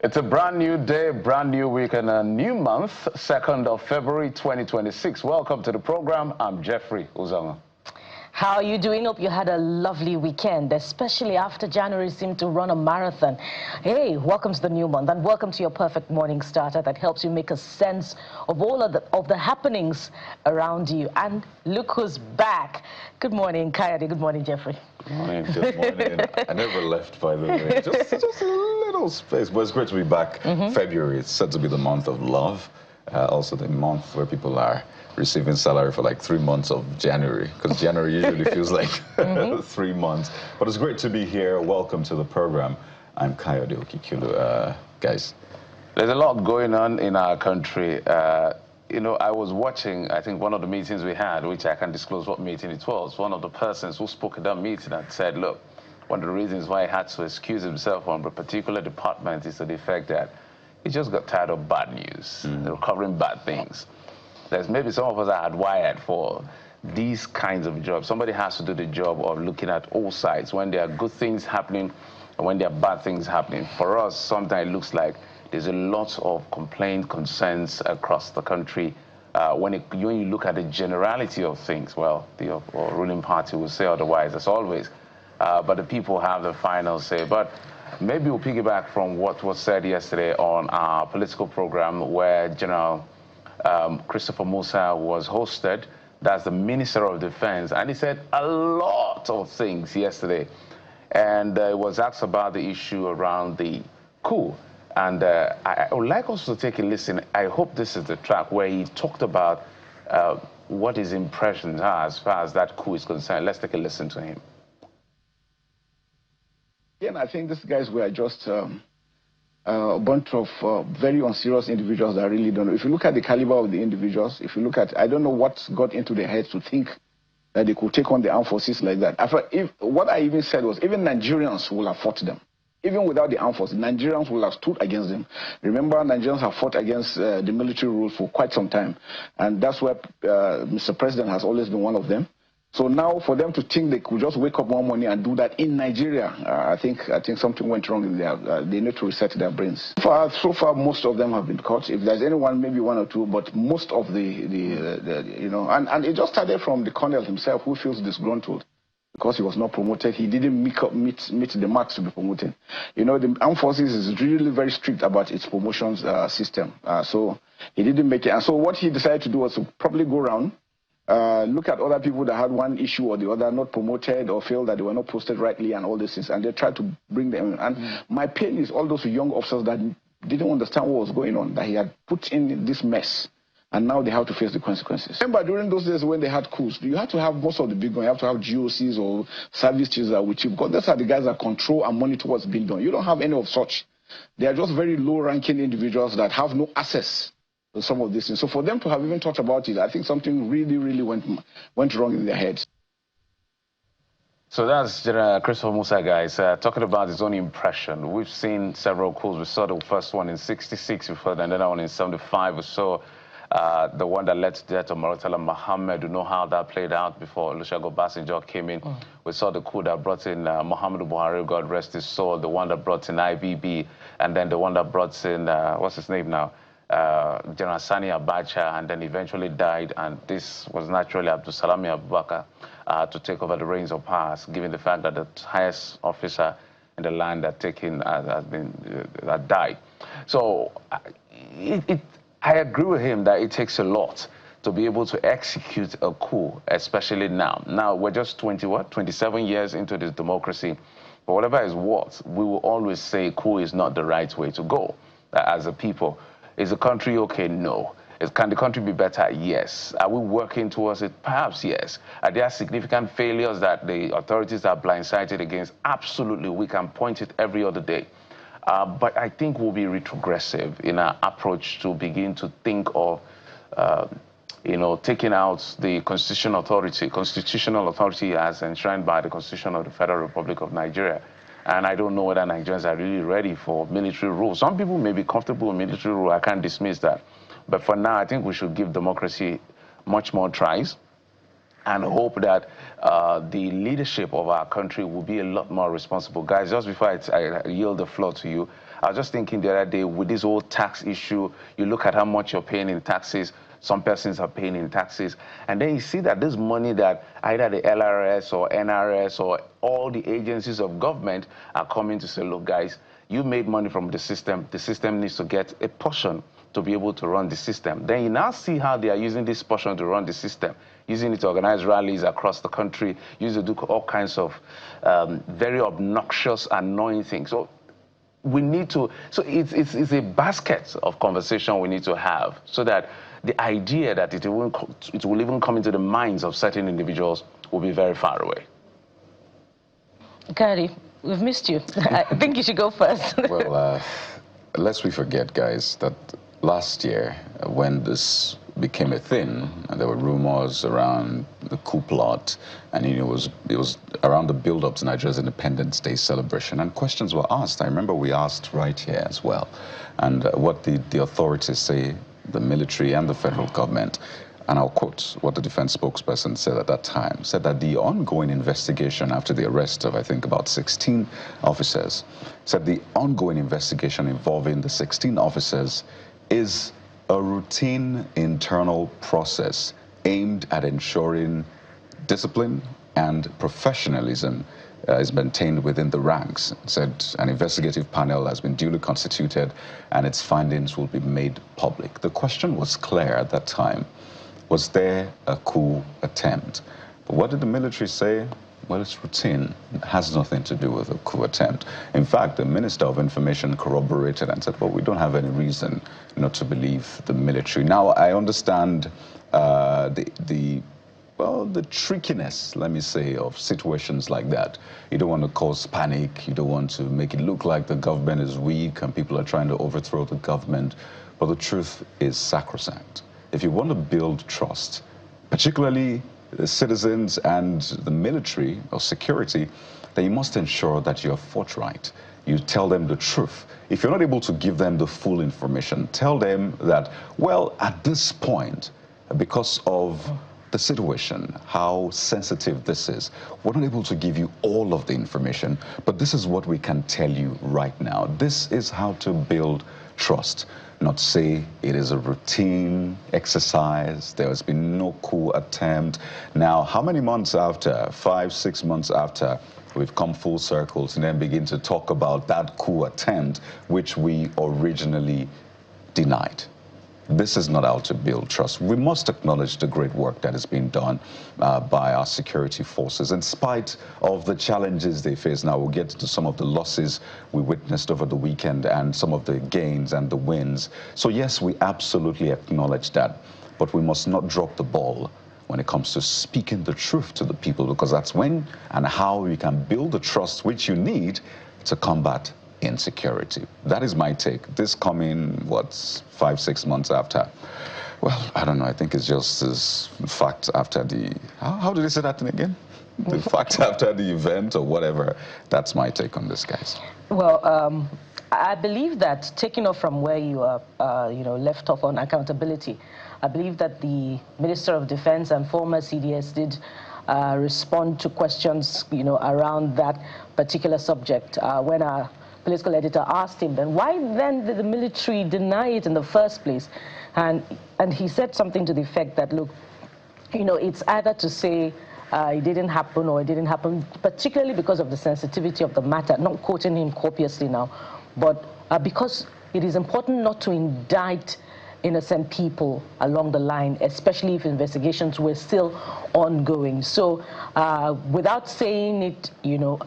It's a brand new day, brand new week, and a new month, 2nd of February 2026. Welcome to the program. I'm Jeffrey Uzanga. How are you doing? Hope you had a lovely weekend, especially after January seemed to run a marathon. Hey, welcome to the new month, and welcome to your perfect morning starter that helps you make a sense of all of the happenings around you. And look who's back. Good morning, Kayode. Good morning, Jeffrey. Good morning. Good morning. I never left, by the way. Just a little space, but it's great to be back. February, it's said to be the month of love. Also the month where people are receiving salary for like 3 months of January, because January usually feels like 3 months. But it's great to be here. Welcome to the program. I'm Kayode Okikulu. Guys, there's a lot going on in our country. You know, I was watching, I think, one of the meetings we had, which I can't disclose what meeting it was. One of the persons who spoke at that meeting and said, look, one of the reasons why he had to excuse himself from a particular department is to the effect that he just got tired of bad news, covering bad things. There's maybe some of us are hardwired for these kinds of jobs. Somebody has to do the job of looking at all sides when there are good things happening and when there are bad things happening. For us, sometimes it looks like there's a lot of complaint, concerns across the country. When you look at the generality of things, well, the ruling party will say otherwise, as always. But the people have the final say. But maybe we'll piggyback from what was said yesterday on our political program where General Christopher Musa was hosted. That's the Minister of Defense. And he said a lot of things yesterday. And it was asked about the issue around the coup. And I would like us to take a listen. I hope this is the track where he talked about what his impressions are as far as that coup is concerned. Let's take a listen to him. Again, I think these guys were just a bunch of very unserious individuals that really don't know. If you look at the caliber of the individuals, if you look at, I don't know what got into their heads to think that they could take on the armed forces like that. What I even said was, even Nigerians will have fought them. Even without the armed forces, Nigerians will have stood against them. Remember, Nigerians have fought against the military rule for quite some time. And that's where Mr. President has always been one of them. So now for them to think they could just wake up one morning and do that in Nigeria, I think something went wrong in there. They need to reset their brains. So far, most of them have been caught. If there's anyone, maybe one or two, but most of you know, and it just started from the colonel himself, who feels disgruntled because he was not promoted. He didn't meet the marks to be promoted. You know, the armed forces is really very strict about its promotions system. So he didn't make it. And so what he decided to do was to probably go around, look at other people that had one issue or the other, not promoted or felt that they were not posted rightly and all these things, and they tried to bring them in. And my pain is all those young officers that didn't understand what was going on, that he had put in this mess, and now they have to face the consequences. Remember, during those days when they had coups, you had to have most of the big ones. You have to have GOCs or service chiefs with you, because those are the guys that control and monitor what's being done. You don't have any of such. They are just very low-ranking individuals that have no access to some of these things. So for them to have even thought about it, I think something really went wrong in their heads. So that's General Christopher Musa, guys, talking about his own impression. We've seen several coups. We saw the first one in '66, we saw another one in '75. We saw the one that led to the death of Murtala Mohammed. You know how that played out before Olusegun Obasanjo came in. We saw the coup that brought in Muhammadu Buhari, God rest his soul, the one that brought in IBB, and then the one that brought in, what's his name now? General Sani Abacha, and then eventually died, and this was naturally Abdulsalami Abubakar to take over the reins of power, given the fact that the highest officer in the land had died. So I agree with him that it takes a lot to be able to execute a coup, especially now. Now, we're just 27 years into this democracy. But whatever is worth, we will always say coup is not the right way to go as a people. Is the country okay? No. Can the country be better? Yes. Are we working towards it? Perhaps yes. Are there significant failures that the authorities are blindsided against? Absolutely. We can point it every other day. But I think we'll be retrogressive in our approach to begin to think of, you know, taking out the constitutional authority as enshrined by the Constitution of the Federal Republic of Nigeria. And I don't know whether Nigerians are really ready for military rule. Some people may be comfortable with military rule. I can't dismiss that. But for now, I think we should give democracy much more tries and hope that the leadership of our country will be a lot more responsible. Guys, just before I yield the floor to you, I was just thinking the other day with this whole tax issue, you look at how much you're paying in taxes, some persons are paying in taxes, and then you see that this money that either the LRS or NRS or all the agencies of government are coming to say, look, guys, you made money from the system needs to get a portion to be able to run the system. Then you now see how they are using this portion to run the system, using it to organize rallies across the country, using it to do all kinds of very obnoxious, annoying things. So we need to, so it's a basket of conversation we need to have so that the idea that it will even come into the minds of certain individuals will be very far away. Gary, we've missed you. I think you should go first. Well, lest we forget, guys, that last year when this became a thing, and there were rumors around the coup plot, and it was around the build-up to Nigeria's Independence Day celebration, and questions were asked. I remember we asked right here as well, and what the authorities say, the military and the federal government, and I'll quote what the defense spokesperson said at that time, said that the ongoing investigation after the arrest of, I think, about 16 officers, said the ongoing investigation involving the 16 officers is a routine internal process aimed at ensuring discipline and professionalism is maintained within the ranks. It said an investigative panel has been duly constituted and its findings will be made public. The question was clear at that time. Was there a coup attempt? But what did the military say? Well, it's routine. It has nothing to do with a coup attempt. In fact, the Minister of Information corroborated and said, well, we don't have any reason not to believe the military. Now, I understand the trickiness, let me say, of situations like that. You don't want to cause panic. You don't want to make it look like the government is weak and people are trying to overthrow the government. But the truth is sacrosanct. If you want to build trust, particularly the citizens and the military or security, then you must ensure that you're forthright. You tell them the truth. If you're not able to give them the full information, tell them that, well, at this point, because of the situation, how sensitive this is, we're not able to give you all of the information, but this is what we can tell you right now. This is how to build trust. Not say it is a routine exercise, there has been no coup attempt. Now, how many months after, 5, 6 months after, we've come full circle and then begin to talk about that coup attempt, which we originally denied. This is not how to build trust. We must acknowledge the great work that is being done by our security forces in spite of the challenges they face. Now, we'll get to some of the losses we witnessed over the weekend and some of the gains and the wins. So, yes, we absolutely acknowledge that, but we must not drop the ball when it comes to speaking the truth to the people, because that's when and how you can build the trust which you need to combat insecurity. That is my take. This coming, 5, 6 months after, well, I don't know, I think it's just this fact after the, how did they say that thing again? The fact after the event or whatever. That's my take on this, guys. Well, I believe that, taking off from where you left off on accountability, I believe that the Minister of Defense and former CDS did respond to questions, around that particular subject. When our political editor asked him, then why then did the military deny it in the first place? And he said something to the effect that, look, it's either to say it didn't happen or it didn't happen, particularly because of the sensitivity of the matter, not quoting him copiously now, but because it is important not to indict innocent people along the line, especially if investigations were still ongoing. So without saying it,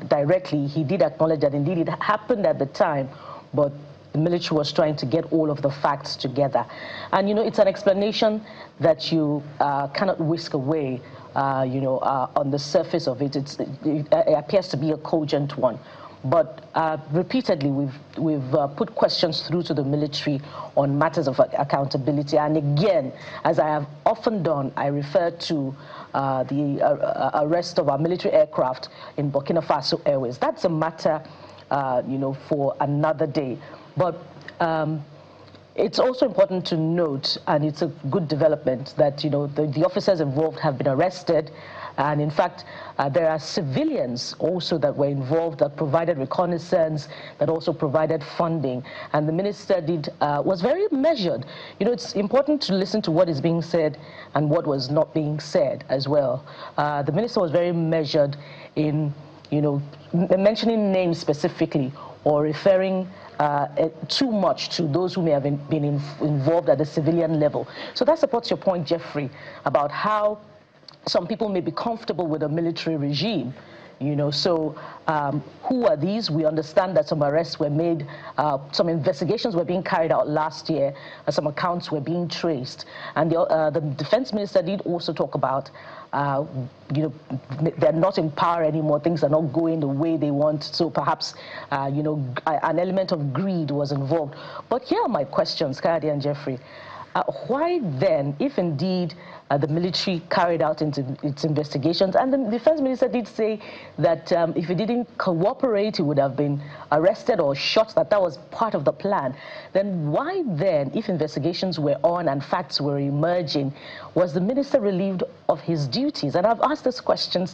directly, he did acknowledge that indeed it happened at the time, but the military was trying to get all of the facts together. And, it's an explanation that you cannot whisk away, on the surface of it. It appears to be a cogent one. But repeatedly, we've put questions through to the military on matters of accountability. And again, as I have often done, I refer to the arrest of our military aircraft in Burkina Faso Airways. That's a matter, for another day. But it's also important to note, and it's a good development, that, you know, the officers involved have been arrested. And in fact, there are civilians also that were involved, that provided reconnaissance, that also provided funding. And the minister was very measured. You know, it's important to listen to what is being said and what was not being said as well. The minister was very measured in, you know, mentioning names specifically or referring too much to those who may have been involved at the civilian level. So that supports your point, Jeffrey, about how some people may be comfortable with a military regime. You know, so who are these? We understand that some arrests were made, some investigations were being carried out last year, some accounts were being traced. And the defense minister did also talk about, you know, they're not in power anymore, things are not going the way they want, so perhaps, you know, an element of greed was involved. But here are my questions, Kayode and Jeffrey. Why then, if indeed the military carried out its investigations, and the defense minister did say that if he didn't cooperate, he would have been arrested or shot, that was part of the plan, then why then, if investigations were on and facts were emerging, was the minister relieved of his duties? And I've asked this question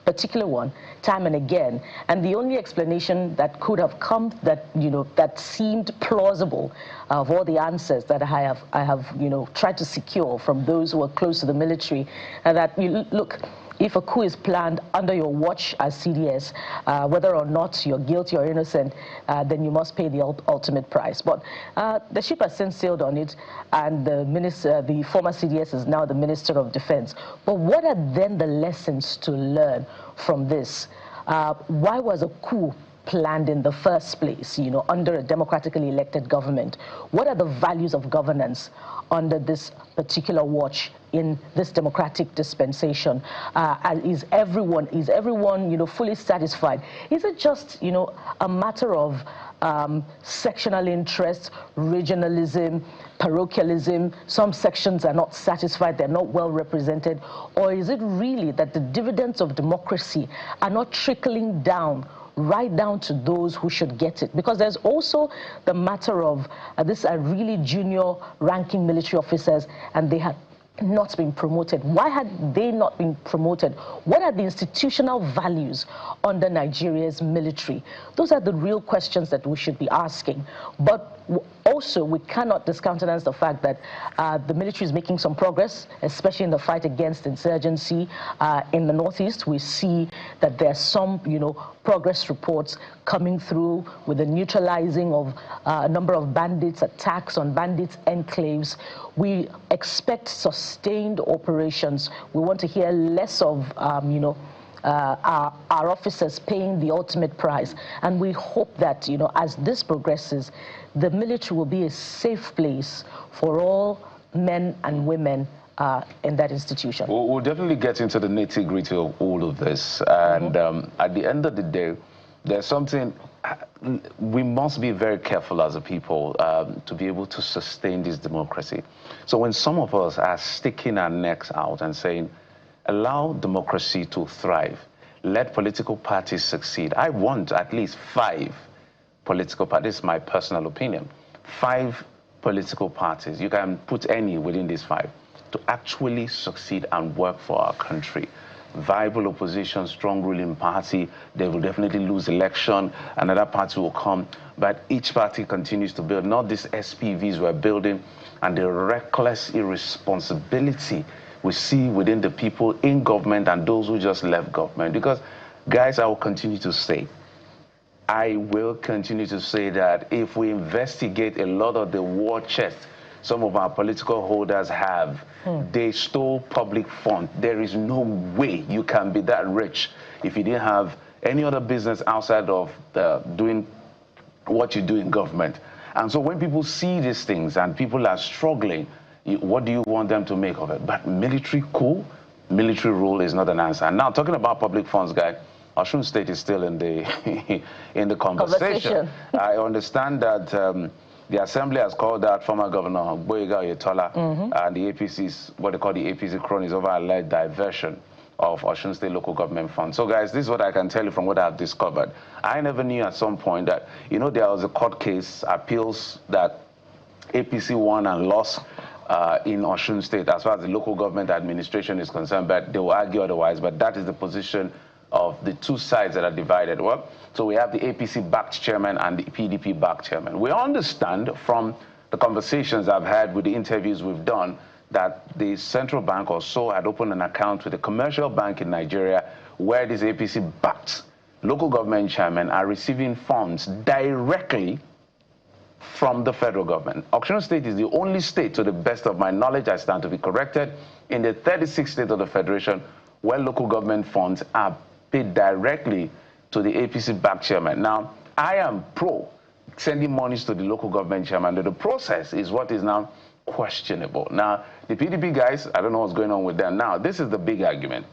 particular one, time and again, and the only explanation that could have come, that, you know, that seemed plausible of all the answers that I have, you know, tried to secure from those who are close to the military, and that, you look, if a coup is planned under your watch as CDS, whether or not you're guilty or innocent, then you must pay the ultimate price. But the ship has since sailed on it, and the former CDS is now the Minister of Defense. But what are then the lessons to learn from this? Why was a coup planned in the first place, you know, under a democratically elected government? What are the values of governance under this particular watch in this democratic dispensation? Is everyone, you know, fully satisfied? Is it just, you know, a matter of sectional interests, regionalism, parochialism? Some sections are not satisfied, they're not well represented. Or is it really that the dividends of democracy are not trickling down right down to those who should get it? Because there's also the matter of these are really junior ranking military officers, and they had not been promoted. Why had they not been promoted? What are the institutional values under Nigeria's military? Those are the real questions that we should be asking. But also, we cannot discountenance the fact that the military is making some progress, especially in the fight against insurgency in the Northeast. We see that there's some, you know, progress reports coming through with the neutralizing of a number of bandits, attacks on bandits' enclaves. We expect sustained operations. We want to hear less of, you know, our officers paying the ultimate price. And we hope that, you know, as this progresses, the military will be a safe place for all men and women in that institution. We'll definitely get into the nitty-gritty of all of this. And at the end of the day, there's something we must be very careful as a people to be able to sustain this democracy. So when some of us are sticking our necks out and saying, allow democracy to thrive, let political parties succeed. I want at least 5 political parties, this is my personal opinion, 5 political parties, you can put any within these 5, to actually succeed and work for our country. Viable opposition, strong ruling party, they will definitely lose election, another party will come, but each party continues to build, not these SPVs we're building, and the reckless irresponsibility we see within the people in government and those who just left government. Because, guys, I will continue to say that if we investigate a lot of the war chest some of our political holders have, they stole public funds. There is no way you can be that rich if you didn't have any other business outside of doing what you do in government. And so when people see these things and people are struggling, what do you want them to make of it? But military coup, military rule is not an answer. And now, talking about public funds, guy, Osun State is still in the in the conversation. I understand that the Assembly has called out former Governor Boyega Oyetola and the APC's, what they call the APC cronies, over alleged diversion of Osun State local government funds. So guys, this is what I can tell you from what I've discovered. I never knew at some point that, you know, there was a court case, appeals that APC won and lost in Osun State as far as the local government administration is concerned, but they will argue otherwise. But that is the position of the two sides that are divided. Well, so we have the APC-backed chairman and the PDP-backed chairman. We understand from the conversations I've had with the interviews we've done that the central bank or so had opened an account with a commercial bank in Nigeria where these APC-backed local government chairmen are receiving funds directly from the federal government. Osun State is the only state, to the best of my knowledge, I stand to be corrected, in the 36 states of the federation where local government funds are paid directly to the APC-backed chairman. Now, I am pro sending monies to the local government chairman. The process is what is now questionable. Now, the PDP guys, I don't know what's going on with them. Now, this is the big argument.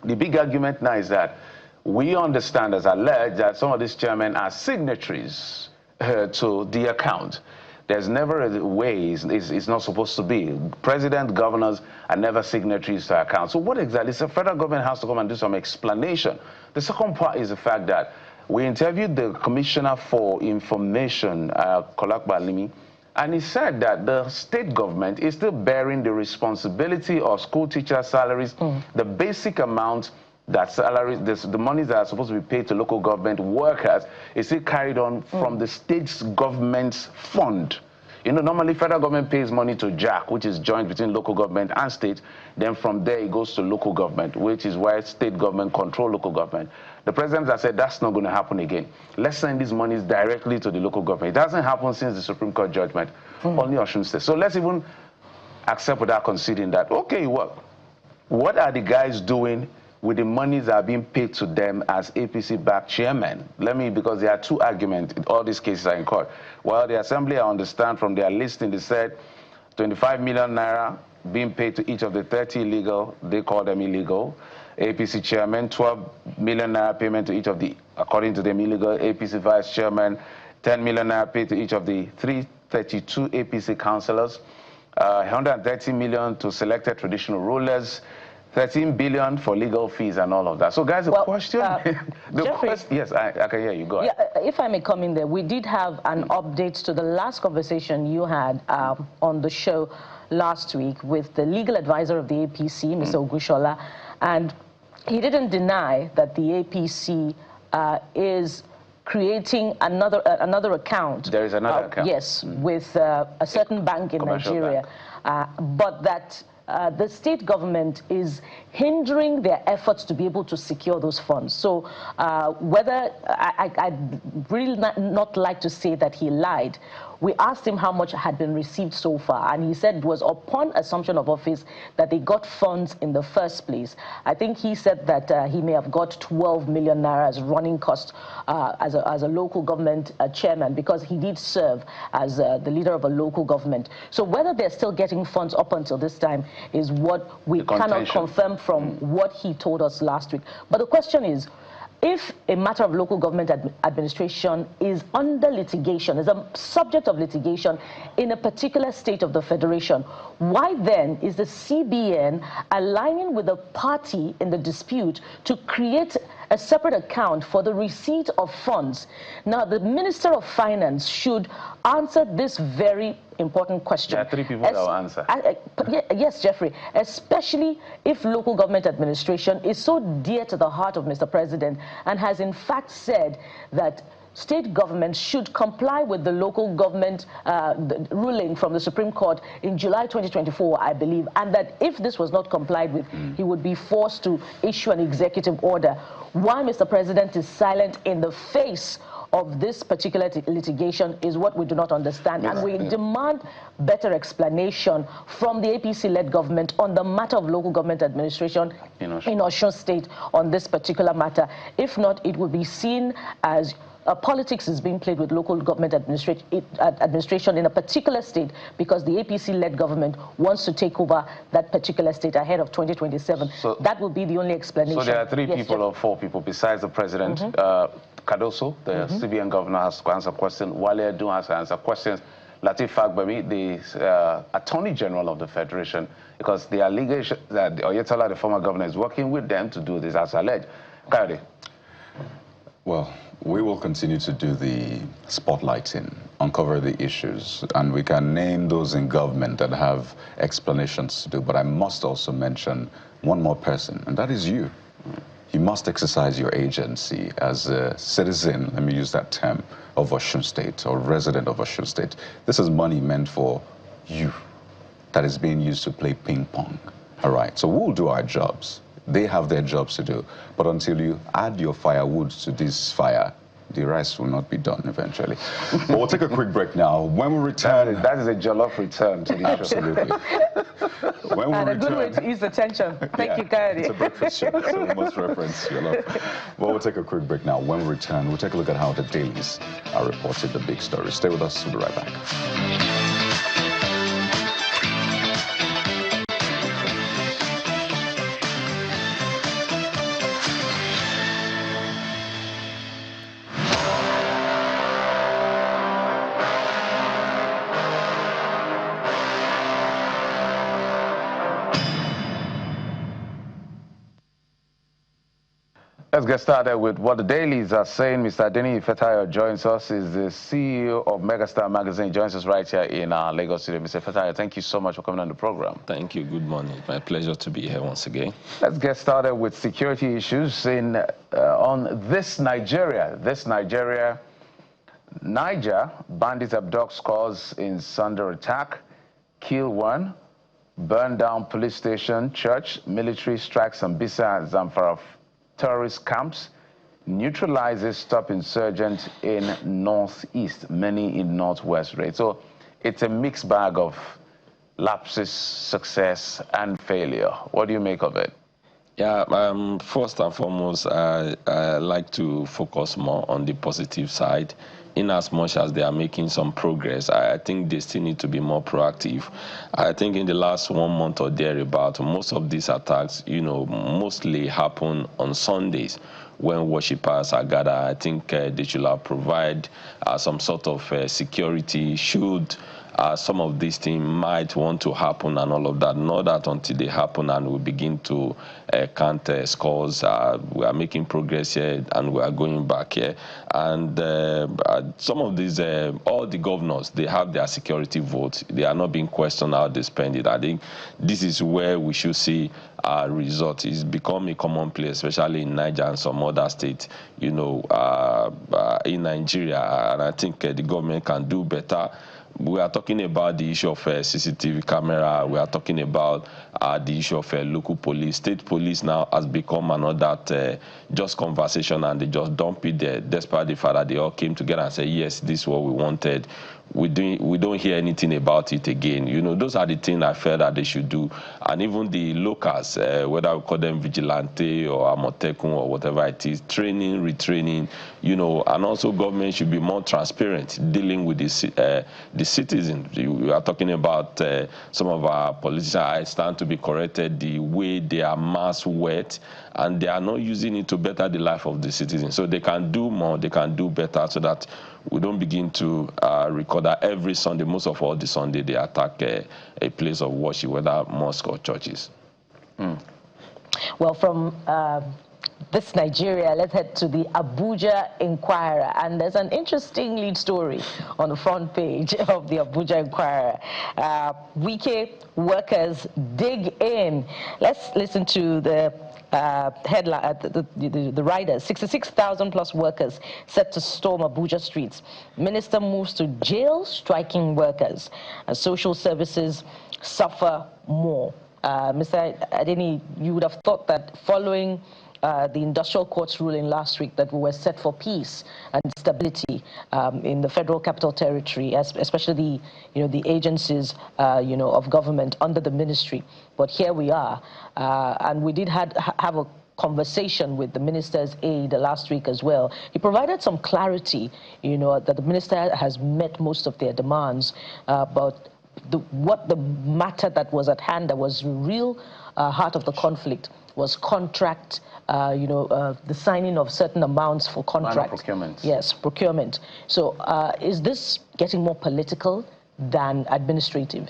The big argument now is that we understand, as alleged, that some of these chairmen are signatories to the account. There's never a way it's not supposed to be. President, governors are never signatories to accounts. So what exactly? The federal government has to come and do some explanation. The second part is the fact that we interviewed the Commissioner for Information, Kolakba Alimi, and he said that the state government is still bearing the responsibility of school teacher salaries, the basic amount that salaries, the monies that are supposed to be paid to local government workers is still carried on from the state's government's fund. You know, normally federal government pays money to JAC, which is joint between local government and state. Then from there it goes to local government, which is where state government control local government. The president has said that's not going to happen again. Let's send these monies directly to the local government. It hasn't happened since the Supreme Court judgment, only Osun State. So let's even accept without conceding that, okay, what are the guys doing with the monies that are being paid to them as APC-backed chairmen? Because there are two arguments. All these cases are in court. Well, the Assembly, I understand from their listing, they said 25 million naira being paid to each of the 30 illegal, they call them illegal, APC chairman, 12 million naira payment to each of the, according to them, illegal APC vice chairman, 10 million naira paid to each of the 332 APC councillors, 130 million to selected traditional rulers, 13 billion for legal fees and all of that. So, guys, the question... Jeffrey, yes, I can hear you. Go ahead. Yeah, if I may come in there, we did have an update to the last conversation you had on the show last week with the legal advisor of the APC, Mr. Ogushola, and he didn't deny that the APC is creating another account. There is another account. Yes, with a certain bank in Nigeria, but that the state government is hindering their efforts to be able to secure those funds. So whether, I'd really not like to say that he lied. We asked him how much had been received so far, and he said it was upon assumption of office that they got funds in the first place. I think he said that he may have got 12 million naira as running cost as a local government chairman, because he did serve as the leader of a local government. So whether they're still getting funds up until this time is what we cannot confirm from what he told us last week. But the question is, if a matter of local government administration is under litigation, is a subject of litigation in a particular state of the federation, why then is the CBN aligning with the party in the dispute to create a separate account for the receipt of funds? Now, the Minister of Finance should answer this very important question. There are three people that will answer. Yes, Jeffrey, especially if local government administration is so dear to the heart of Mr. President and has in fact said that state governments should comply with the local government ruling from the Supreme Court in July 2024, I believe, and that if this was not complied with, he would be forced to issue an executive order. Why Mr. President is silent in the face of this particular litigation is what we do not understand. And we demand better explanation from the APC-led government on the matter of local government administration in Osun State on this particular matter. If not, it will be seen as politics is being played with local government administration in a particular state, because the APC-led government wants to take over that particular state ahead of 2027. So that will be the only explanation. So there are three people or four people besides the president. Cardoso, the CBN governor, has to answer questions. Wale Edun has to answer questions. Lateef Fagbemi, the Attorney General of the Federation, because the allegation that Oyetola, the former governor, is working with them to do this as alleged. Kayode. Well, we will continue to do the spotlighting, uncover the issues, and we can name those in government that have explanations to do. But I must also mention one more person, and that is you. You must exercise your agency as a citizen, let me use that term, of Osun State or resident of Osun State. This is money meant for you that is being used to play ping pong. All right, so we'll do our jobs. They have their jobs to do. But until you add your firewood to this fire, the rest will not be done eventually. But we'll take a quick break now. When we return... That is a jollof return to the show. Absolutely. When we and return, a good way to ease the tension. Thank you, Kayode. It's a breakfast show, so we must reference jollof. But we'll take a quick break now. When we return, we'll take a look at how the dailies are reporting the big stories. Stay with us. We'll be right back. Let's get started with what the dailies are saying. Mr. Adeni Ifetayo joins us. Is the CEO of Megastar Magazine. Joins us right here in Lagos City. Mr. Ifetayo, thank you so much for coming on the program. Thank you. Good morning. My pleasure to be here once again. Let's get started with security issues on this Nigeria. Niger, bandits abduct scores in Sunday attack, kill one, burn down police station, church, military strikes Sambisa and Zamfara terrorist camps, neutralizes top insurgents in northeast, many in northwest. Right? So it's a mixed bag of lapses, success, and failure. What do you make of it? Yeah, first and foremost, I like to focus more on the positive side. In as much as they are making some progress, I think they still need to be more proactive. I think in the last 1 month or thereabout, most of these attacks, mostly happen on Sundays when worshippers are gathered. I think they should provide some sort of security should some of these things might want to happen and all of that. Not that until they happen and we begin to count scores. We are making progress here and we are going back here. And some of these, all the governors, they have their security votes. They are not being questioned how they spend it. I think this is where we should see our result. It's become a commonplace, especially in Niger and some other states, in Nigeria. And I think the government can do better. We are talking about the issue of CCTV camera. We are talking about the issue of local police. State police now has become another just conversation, and they just dump it there, despite the fact that they all came together and said, yes, this is what we wanted. We don't hear anything about it again. Those are the things I felt that they should do. And even the locals, whether we call them vigilante or amotekun or whatever it is, training, retraining, and also government should be more transparent dealing with the citizens. We are talking about some of our politicians, I stand to be corrected, the way they are mass wet, and they are not using it to better the life of the citizens. So they can do more, they can do better, so that we don't begin to record that every Sunday, most of all the Sunday, they attack a place of worship, whether mosque or churches. Well, from this Nigeria, let's head to the Abuja Inquirer. And there's an interesting lead story on the front page of the Abuja Inquirer. Wike workers dig in. Let's listen to the headline, the riders. 66,000 plus workers set to storm Abuja streets. Minister moves to jail striking workers. Social services suffer more. Mr. Adeni, you would have thought that following the industrial court's ruling last week that we were set for peace and stability in the Federal Capital Territory, especially the agencies of government under the ministry. But here we are, and we did have a conversation with the minister's aide last week as well. He provided some clarity, that the minister has met most of their demands, but what the matter that was at hand, that was real heart of the conflict, was contract, the signing of certain amounts for contracts. Procurement. Yes, procurement. So is this getting more political than administrative?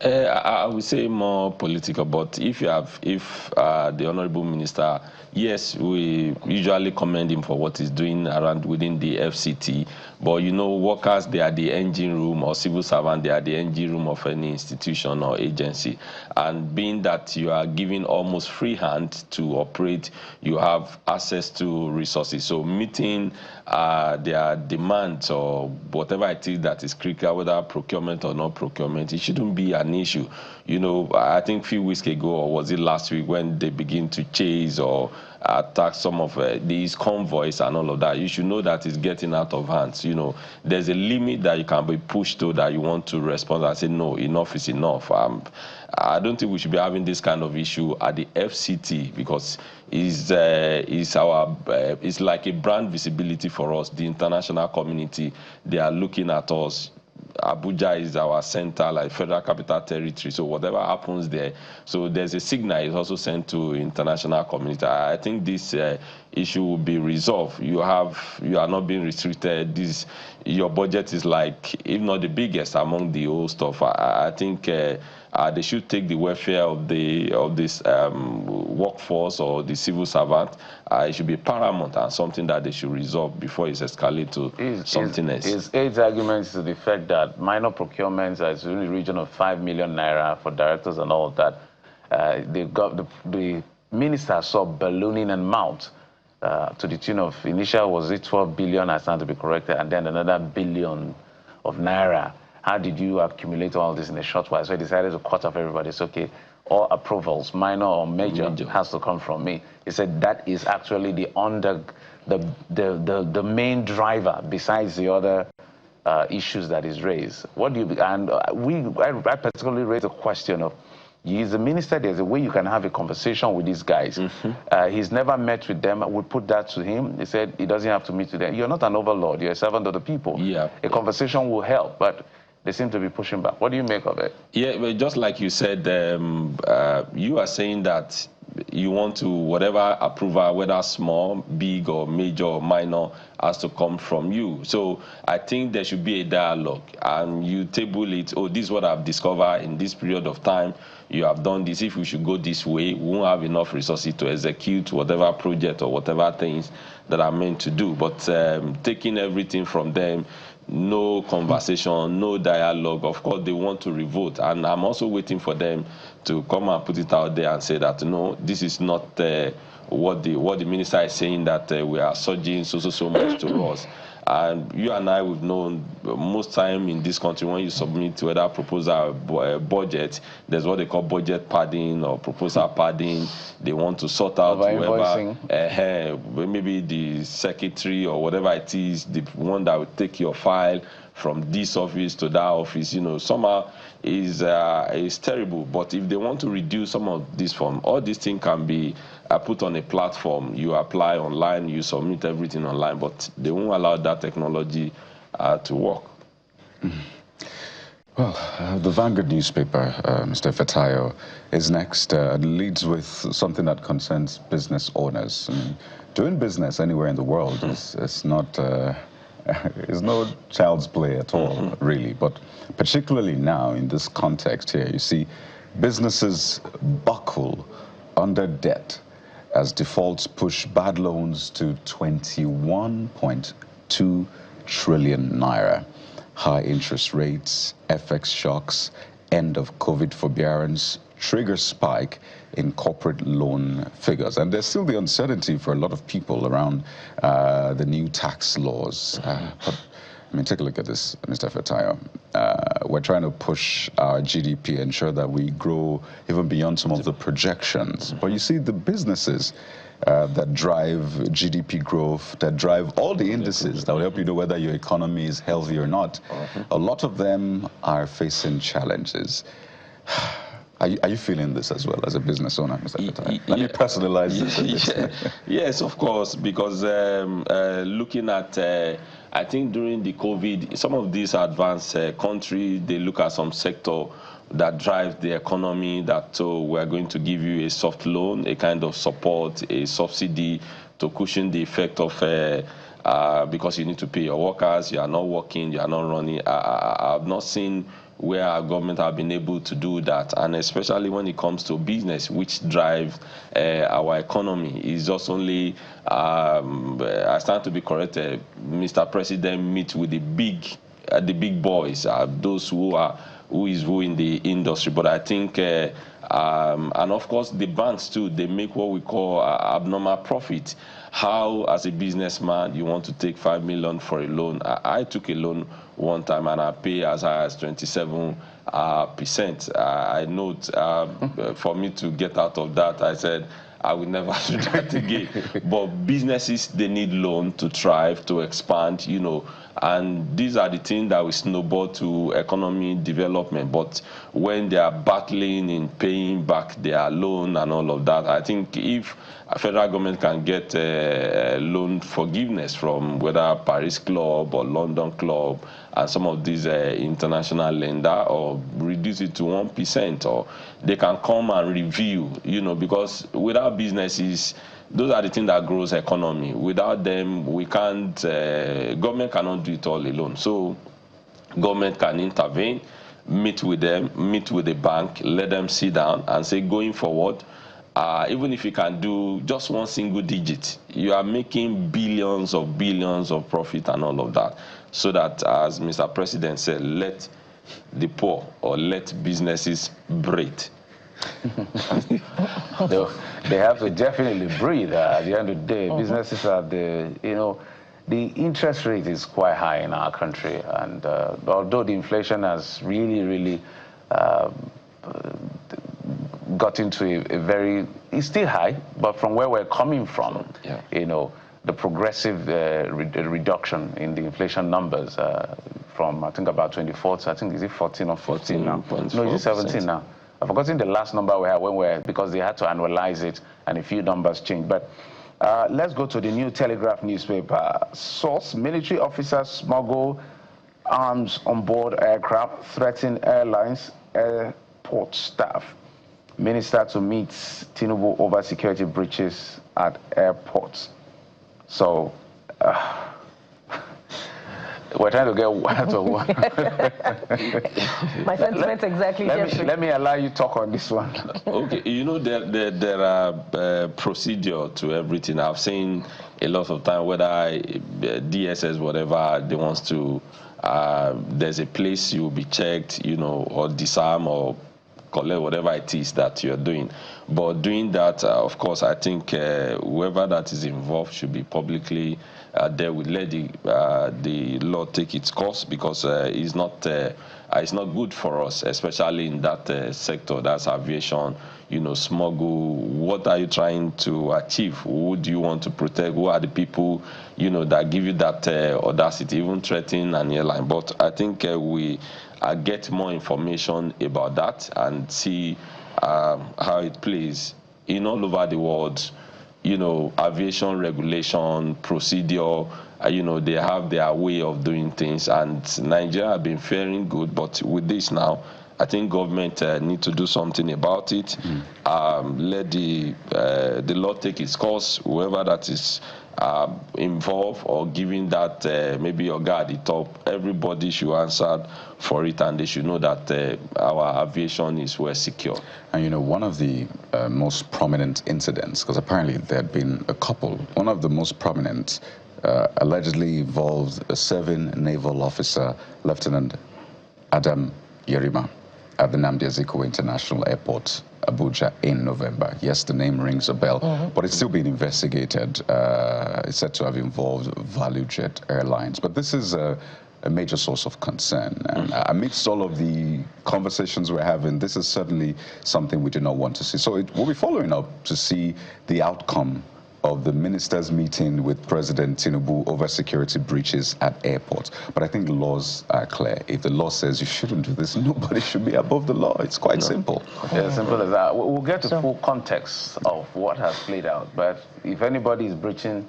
I would say more political, but if the Honorable Minister, yes, we usually commend him for what he's doing within the FCT, but you know, workers, they are the engine room, or civil servant, they are the engine room of any institution or agency. And being that you are given almost free hand to operate, you have access to resources. So meeting their demands or whatever it is that is critical, whether procurement or not procurement, it shouldn't be an issue. You know, I think a few weeks ago, or was it last week, when they begin to chase or attack some of these convoys and all of that, you should know that it's getting out of hands. You know, there's a limit that you can be pushed to, that you want to respond and say, no, enough is enough. I don't think we should be having this kind of issue at the FCT, because it's like a brand visibility for us. The international community, they are looking at us. Abuja is our center, like Federal Capital Territory. So whatever happens there, so there's a signal is also sent to international community. I think this issue will be resolved. You are not being restricted. Your budget is like, if not the biggest among the old stuff. I think they should take the welfare of this workforce or the civil servant. It should be paramount and something that they should resolve before it escalates to something else. His aide's argument is to the fact that minor procurements are in the region of 5 million naira for directors and all of that. The minister saw ballooning and mount to the tune of, initial was it 12 billion, I stand to be corrected, and then another billion of naira. How did you accumulate all this in a short while? So he decided to cut off everybody. It's okay. All approvals, minor or major, has to come from me. He said that is actually the main driver besides the other issues that is raised. What do you, and I particularly raised the question of, he's the minister, there's a way you can have a conversation with these guys. He's never met with them. We put that to him. He said he doesn't have to meet with them. You're not an overlord. You're a servant of the people. Yeah. A conversation will help, but they seem to be pushing back. What do you make of it? Yeah, but just like you said, you are saying that you want to, whatever approval, whether small, big, or major, or minor, has to come from you. So I think there should be a dialogue, and you table it. Oh, this is what I've discovered in this period of time. You have done this. If we should go this way, we won't have enough resources to execute whatever project or whatever things that are meant to do. But taking everything from them, no conversation, no dialogue. Of course, they want to revote, and I'm also waiting for them to come and put it out there and say that, no, this is not what the minister is saying, that we are surging so much to us. And you and I, we've known most time in this country, when you submit whether proposal budget, there's what they call budget padding or proposal padding. They want to sort out whoever, maybe the secretary or whatever it is, the one that will take your file from this office to that office. You know, somehow is terrible. But if they want to reduce some of this form, all these things can be put on a platform. You apply online, you submit everything online, but they won't allow that technology to work. Well, the Vanguard newspaper, Mr. Fatayo, is next. Leads with something that concerns business owners. I mean, doing business anywhere in the world is not is no child's play at all, really. But particularly now in this context here, you see businesses buckle under debt as defaults push bad loans to 21.2 trillion naira. High interest rates, FX shocks, end of COVID forbearance trigger spike in corporate loan figures. And there's still the uncertainty for a lot of people around the new tax laws. But I mean, take a look at this, Mr. Fatayo. We're trying to push our GDP, ensure that we grow even beyond some of the projections. But you see, the businesses that drive GDP growth, that drive all the indices that will help you know whether your economy is healthy or not, a lot of them are facing challenges. Are you feeling this as well as a business owner, Mr. Fatayo? Let me personalize this a bit. Yes, of course, because looking at, I think during the COVID, some of these advanced countries, they look at some sector that drives the economy, that we're going to give you a soft loan, a kind of support, a subsidy to cushion the effect of because you need to pay your workers, you are not working, you are not running. I've not seen where our government have been able to do that, and especially when it comes to business, which drives our economy. It's just only, I stand to be corrected, Mr. President meet with the big boys, those who is in the industry. But I think, and of course the banks too, they make what we call abnormal profit. How, as a businessman, you want to take 5 million for a loan? I took a loan one time and I pay as high as 27%. I note for me to get out of that, I said I will never do that again. But businesses, they need loan to thrive, to expand, you know, and these are the things that will snowball to economy development. But when they are battling in paying back their loan and all of that, I think if a federal government can get loan forgiveness from whether Paris Club or London Club and some of these international lender, or reduce it to 1%, or they can come and review, you know, because without businesses, those are the things that grows economy. Without them, we can't, government cannot do it all alone. So government can intervene, meet with them, meet with the bank, let them sit down and say, going forward, even if you can do just one single digit, you are making billions of profit and all of that. So that, as Mr. President said, let the poor, or let businesses breathe. They have to definitely breathe. At the end of the day, businesses are the interest rate is quite high in our country, and although the inflation has really got into a very, it's still high, but from where we're coming from, you know, the progressive reduction in the inflation numbers from, I think, about 24 to, I think, is it 14 or 14 now? No, is it 17 now? I've forgotten the last number we had because they had to annualize it and a few numbers changed. But let's go to the New Telegraph newspaper. Source: military officers smuggle arms on board aircraft, threaten airlines, airport staff. Minister to meet Tinubu over security breaches at airports. So we're trying to get out of one. My sentiments exactly. Let me allow you to talk on this one. Okay, you know, there are procedure to everything. I've seen a lot of time, whether DSS, whatever they want to, there's a place you will be checked, you know, or disarm or collect whatever it is that you're doing. But doing that, of course, I think whoever that is involved should be publicly there. Will let the law take its course, because it's not good for us, especially in that sector. That's aviation. You know, smuggle. What are you trying to achieve? Who do you want to protect? Who are the people, you know, that give you that audacity, even threatening an airline? But I think we get more information about that and see how it plays in all over the world. You know, aviation regulation, procedure, you know, they have their way of doing things, and Nigeria have been faring good. But with this now, I think government need to do something about it. Let the law take its course. Whoever that is involved or giving that maybe your guard at the top, everybody should answer for it, and they should know that our aviation is well secure. And you know, one of the most prominent incidents, because apparently there had been a couple, one of the most prominent allegedly involved a serving naval officer, Lieutenant Adam Yerima, at the Nnamdi Azikiwe International Airport, Abuja, in November. Yes, the name rings a bell, but it's still being investigated. It's said to have involved ValueJet Airlines. But this is a major source of concern. And amidst all of the conversations we're having, this is certainly something we do not want to see. So we'll be following up to see the outcome of the ministers' meeting with President Tinubu over security breaches at airports. But I think the laws are clear. If the law says you shouldn't do this, nobody should be above the law. It's quite simple. Yeah, simple as that. We'll get the full context of what has played out. But if anybody is breaching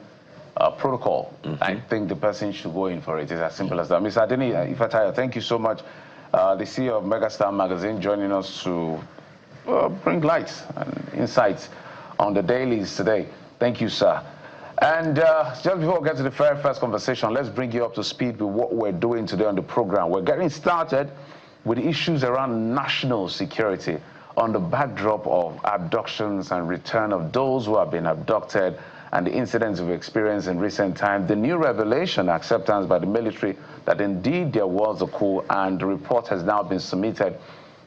protocol, I think the person should go in for it. It's as simple as that. Mr. Adeni Ifataya, thank you so much. The CEO of Megastar Magazine, joining us to bring light and insights on the dailies today. Thank you, sir. And just before we get to the very first conversation, let's bring you up to speed with what we're doing today on the program. We're getting started with issues around national security on the backdrop of abductions and return of those who have been abducted and the incidents we've experienced in recent times. The new revelation, acceptance by the military that indeed there was a coup, and the report has now been submitted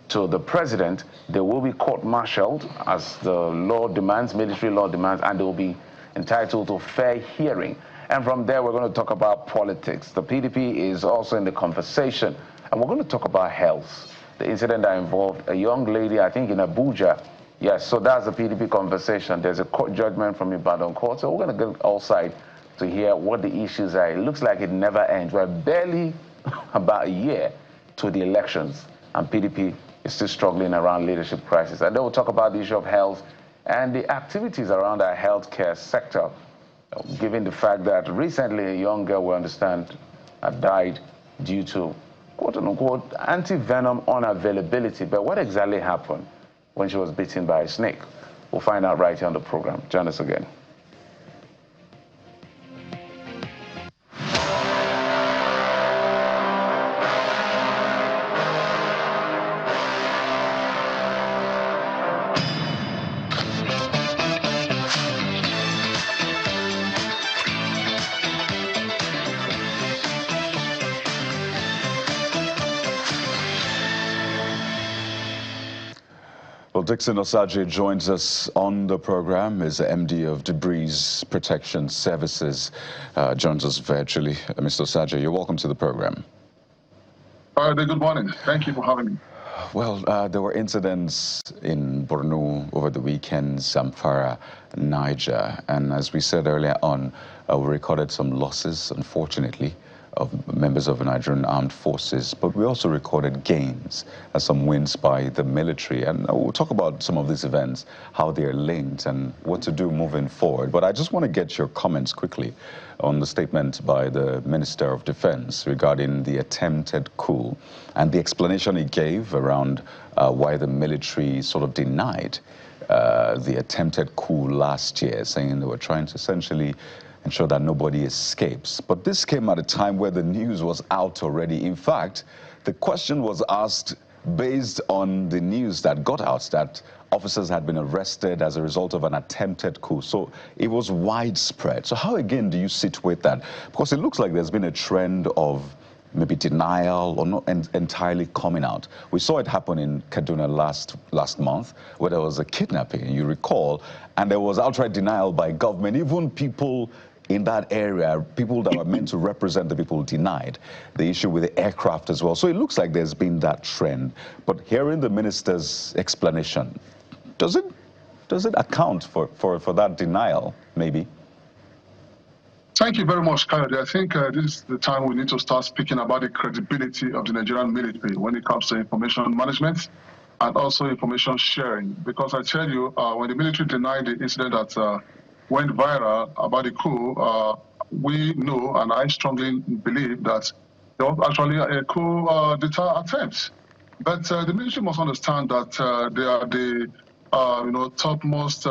to the president. They will be court-martialed as the law demands, military law demands, and they will be entitled to fair hearing. And from there, we're going to talk about politics. The PDP is also in the conversation, and we're going to talk about health. The incident that involved a young lady, I think in Abuja. Yes, so that's the PDP conversation. There's a court judgment from Ibadan court, so we're going to go all sides to hear what the issues are. It looks like it never ends. We're barely about a year to the elections, and PDP is still struggling around leadership crisis. And then we'll talk about the issue of health and the activities around our healthcare sector, given the fact that recently a young girl, we understand, died due to quote-unquote anti-venom unavailability. But what exactly happened when she was bitten by a snake? We'll find out right here on the program. Join us again. Well, Dixon Osaje joins us on the program, is the MD of Debris Protection Services, joins us virtually. Mr. Osaje, you're welcome to the program. Good morning. Thank you for having me. Well, there were incidents in Borno over the weekend, Zamfara, Niger, and as we said earlier on, we recorded some losses, unfortunately, of members of the Nigerian armed forces, but we also recorded gains, some wins by the military. And we'll talk about some of these events, how they're linked and what to do moving forward. But I just want to get your comments quickly on the statement by the Minister of Defense regarding the attempted coup and the explanation he gave around why the military sort of denied the attempted coup last year, saying they were trying to essentially ensure that nobody escapes. But this came at a time where the news was out already. In fact, the question was asked based on the news that got out that officers had been arrested as a result of an attempted coup. So it was widespread. So how, again, do you situate that? Because it looks like there's been a trend of maybe denial or not entirely coming out. We saw it happen in Kaduna last month, where there was a kidnapping, you recall, and there was outright denial by government. Even people in that area, people that were meant to represent the people, denied. The issue with the aircraft as well. So it looks like there's been that trend. But hearing the minister's explanation, does it account for that denial, maybe? Thank you very much, Kayode. I think this is the time we need to start speaking about the credibility of the Nigerian military when it comes to information management and also information sharing. Because I tell you, when the military denied the incident that went viral about the coup, we know, and I strongly believe, that there was actually a coup d'etat attempt. But the military must understand that they are the topmost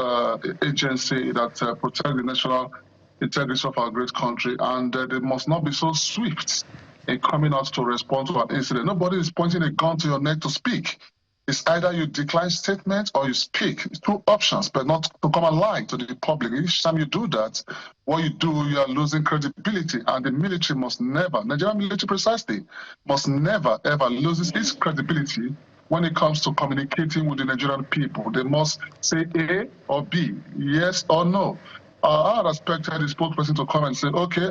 agency that protect the national integrity of our great country, and they must not be so swift in coming out to respond to an incident. Nobody is pointing a gun to your neck to speak. It's either you decline statement or you speak. It's two options, but not to come and lie to the public. Each time you do that, what you do, you are losing credibility, and the military must never, Nigerian military precisely, must never, ever lose its credibility when it comes to communicating with the Nigerian people. They must say A or B, yes or no. I had expected the spokesperson to come and say, okay,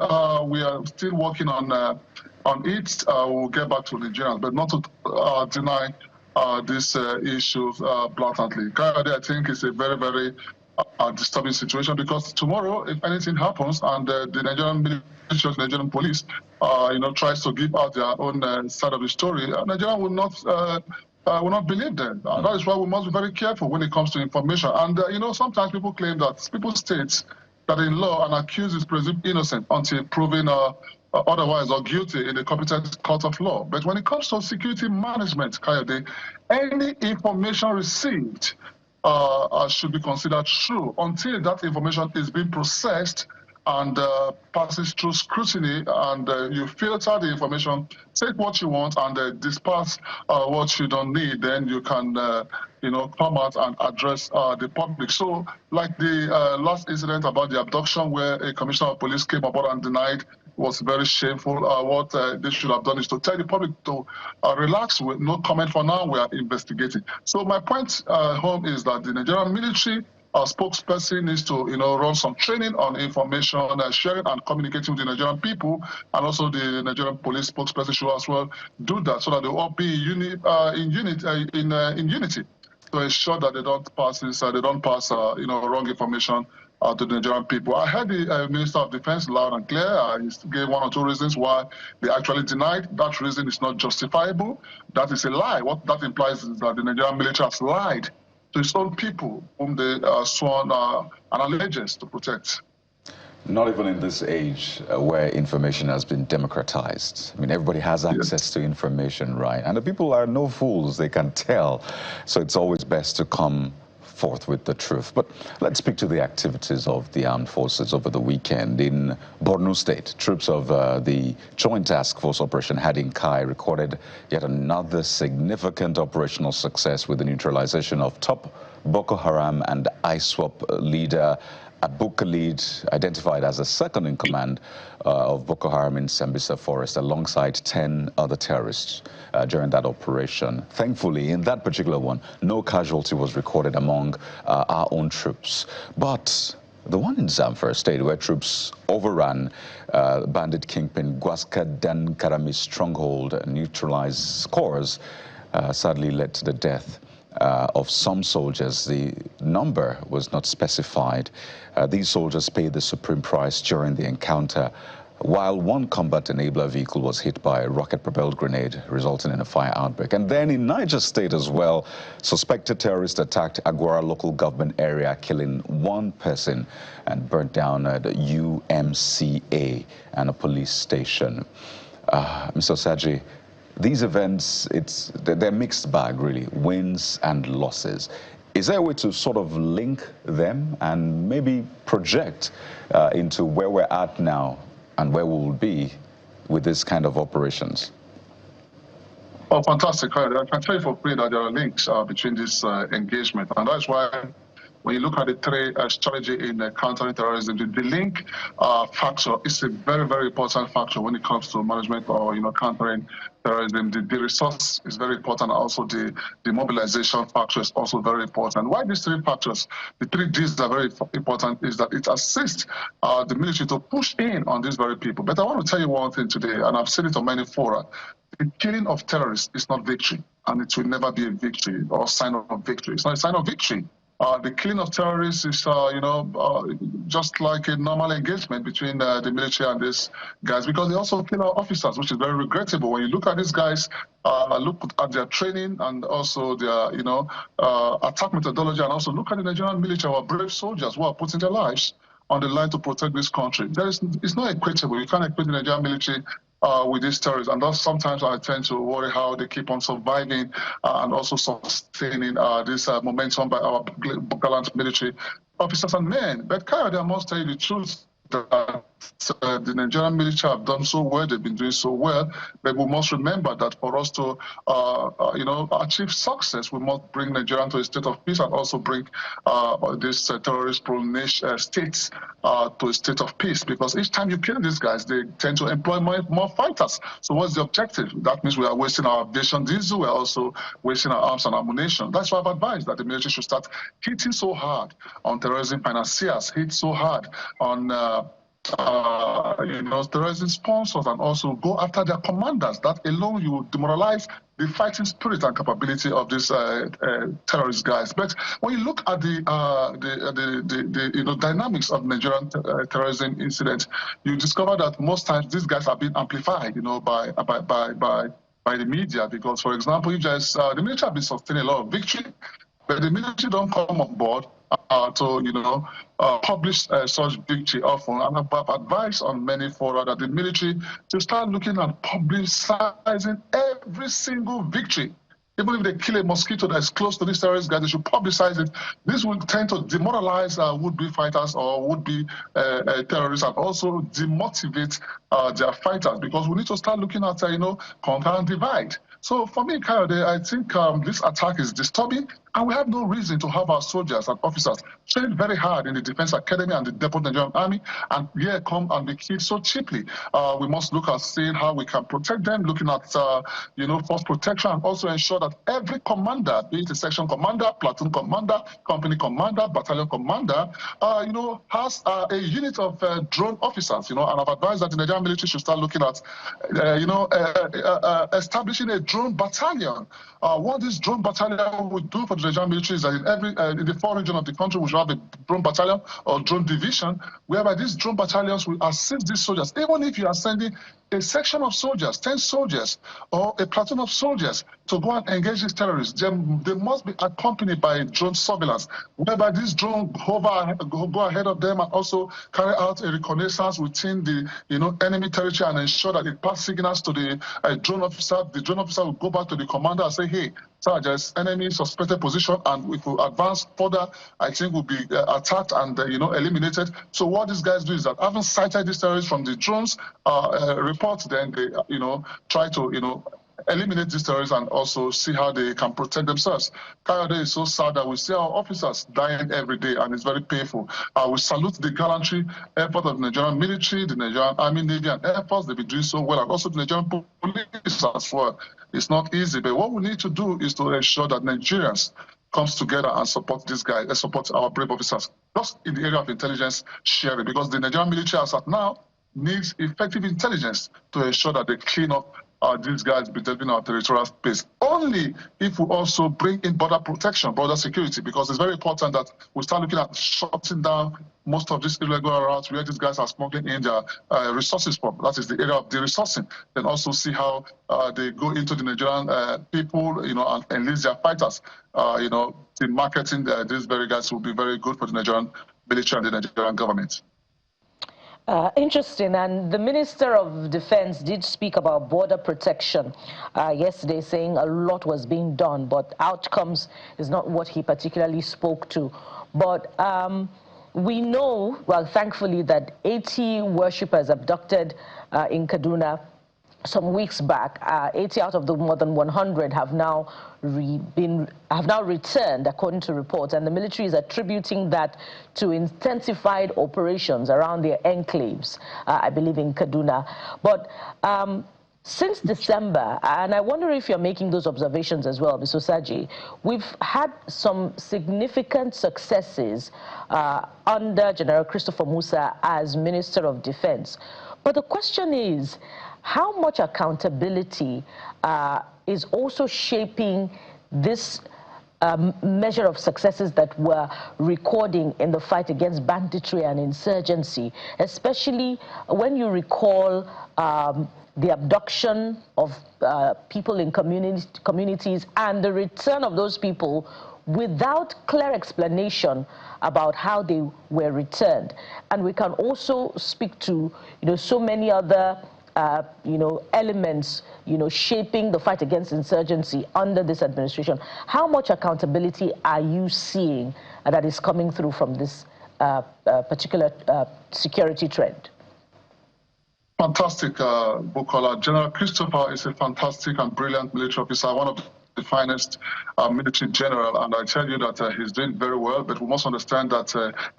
we are still working on it. We'll get back to Nigerians, but not to deny this issue blatantly. I think it's a very, very disturbing situation, because tomorrow, if anything happens and the Nigerian military, Nigerian police, tries to give out their own side of the story, Nigeria will not believe them. That is why we must be very careful when it comes to information. And sometimes people claim that people state that in law an accused is presumed innocent until proven otherwise or guilty in the competent court of law. But when it comes to security management, Kayode, any information received should be considered true until that information is being processed and passes through scrutiny, and you filter the information, take what you want, and disperse what you don't need. Then you can, come out and address the public. So, like the last incident about the abduction, where a commissioner of police came aboard and denied, was very shameful. What they should have done is to tell the public to relax, with no comment for now, we are investigating. So my point home is that the Nigerian military spokesperson needs to, run some training on information sharing and communicating with the Nigerian people, and also the Nigerian police spokesperson should as well do that, so that they all be in unity to ensure that they don't pass wrong information to the Nigerian people. I heard the Minister of Defense loud and clear. He gave one or two reasons why they actually denied. That reason is not justifiable. That is a lie. What that implies is that the Nigerian military has lied to its own people, whom they sworn an allegiance to protect. Not even in this age where information has been democratized. I mean, everybody has access to information, right? And the people are no fools, they can tell. So it's always best to come forth with the truth. But let's speak to the activities of the armed forces over the weekend. In Borno State, troops of the Joint Task Force Operation Hadinkai recorded yet another significant operational success with the neutralization of top Boko Haram and ISWAP leader Abu Khalid, identified as the second in command of Boko Haram in Sambisa Forest, alongside 10 other terrorists during that operation. Thankfully, in that particular one, no casualty was recorded among our own troops. But the one in Zamfara State, where troops overran bandit kingpin Gwaska Dan Karami's stronghold and neutralized scores, sadly led to the death of some soldiers. The number was not specified. These soldiers paid the supreme price during the encounter, while one combat enabler vehicle was hit by a rocket-propelled grenade, resulting in a fire outbreak. And then in Niger State as well, suspected terrorists attacked Agwara local government area, killing one person and burnt down the UMCA and a police station. Mr. Saji, these events, they're mixed bag, really, wins and losses. Is there a way to sort of link them and maybe project into where we're at now and where we will be with this kind of operations? Oh, fantastic. I can tell you for free that there are links between this engagement, and that's why when you look at the three strategy in countering terrorism, the link factor is a very, very important factor when it comes to management or countering terrorism. The resource is very important. Also, the mobilization factor is also very important. Why these three factors, the three Ds are very important, is that it assists the military to push in on these very people. But I want to tell you one thing today, and I've said it on many fora. The killing of terrorists is not victory, and it will never be a victory or sign of victory. It's not a sign of victory. The killing of terrorists is, just like a normal engagement between the military and these guys, because they also kill our officers, which is very regrettable. When you look at these guys, look at their training and also their, attack methodology, and also look at the Nigerian military, our brave soldiers who are putting their lives on the line to protect this country. It's not equatable. You can't equate the Nigerian military with these terrorists, and thus sometimes I tend to worry how they keep on surviving and also sustaining this momentum by our gallant military officers and men. But Kayode, I must tell you the truth, that the Nigerian military have done so well. They've been doing so well, but we must remember that for us to, achieve success, we must bring Nigeria to a state of peace and also bring these terrorist-prone states to a state of peace. Because each time you kill these guys, they tend to employ more fighters. So what's the objective? That means we are wasting our aviation diesel. We are also wasting our arms and ammunition. That's why I've advised that the military should start hitting so hard on terrorism financiers, hit so hard on terrorism sponsors, and also go after their commanders. That alone, you will demoralize the fighting spirit and capability of these terrorist guys. But when you look at the dynamics of Nigerian terrorism incidents, you discover that most times these guys are being amplified, by the media. Because, for example, the military have been sustaining a lot of victory, but the military don't come on board to publish such victory often. And I've advised on many fora that the military to start looking at publicizing every single victory Even if they kill a mosquito that is close to these terrorist guys, they should publicize it. This will tend to demoralize would-be fighters or would-be terrorists, and also demotivate their fighters, because we need to start looking at, conquer and divide. So for me, Kayode, I think this attack is disturbing, and we have no reason to have our soldiers and officers trained very hard in the Defense Academy and the Depot Nigerian Army, and here come and be killed so cheaply. We must look at seeing how we can protect them, looking at, force protection, and also ensure that every commander, be it a section commander, platoon commander, company commander, battalion commander, has a unit of drone officers, and I've advised that the Nigerian military should start looking at, establishing a drone battalion. What this drone battalion would do for the Nigerian military is that in the 4 regions of the country, we should have a drone battalion or drone division, whereby these drone battalions will assist these soldiers. Even if you are sending a section of soldiers, 10 soldiers, or a platoon of soldiers to go and engage these terrorists, they must be accompanied by drone surveillance, whereby these drones go ahead of them and also carry out a reconnaissance within the enemy territory and ensure that it passes signals to the drone officer. The drone officer will go back to the commander and say, hey, sir, there's enemy suspected position, and if we advance further, I think we'll be attacked and eliminated. So what these guys do is that, having sighted these terrorists from the drones reports, then they try to eliminate these terrorists and also see how they can protect themselves. Kayode, is so sad that we see our officers dying every day, and it's very painful. We salute the gallantry effort of the Nigerian military, the Nigerian Army, Navy, and Air Force. They've been doing so well, and also the Nigerian police as well. It's not easy, but what we need to do is to ensure that Nigerians comes together and support these guys, and support our brave officers, just in the area of intelligence sharing, because the Nigerian military, as of now, needs effective intelligence to ensure that they clean up these guys between our territorial space. Only if we also bring in border protection, border security, because it's very important that we start looking at shutting down most of these irregular routes where these guys are smuggling in their resources from. That is the area of the resourcing. Then also see how they go into the Nigerian people, and enlist their fighters. The marketing these very guys will be very good for the Nigerian military and the Nigerian government. Interesting, and the Minister of Defense did speak about border protection yesterday, saying a lot was being done, but outcomes is not what he particularly spoke to. But we know, well, thankfully, that 80 worshippers abducted in Kaduna some weeks back, 80 out of the more than 100 have now returned, according to reports, and the military is attributing that to intensified operations around their enclaves, I believe in Kaduna. But since December, and I wonder if you're making those observations as well, Mr. Saji, we've had some significant successes under General Christopher Musa as Minister of Defense. But the question is, how much accountability is also shaping this measure of successes that we're recording in the fight against banditry and insurgency, especially when you recall the abduction of people in communities and the return of those people without clear explanation about how they were returned. And we can also speak to so many other elements, shaping the fight against insurgency under this administration. How much accountability are you seeing that is coming through from this particular security trend? Fantastic, Bukola. General Christopher is a fantastic and brilliant military officer, one of the finest military general, and I tell you that he's doing very well, but we must understand that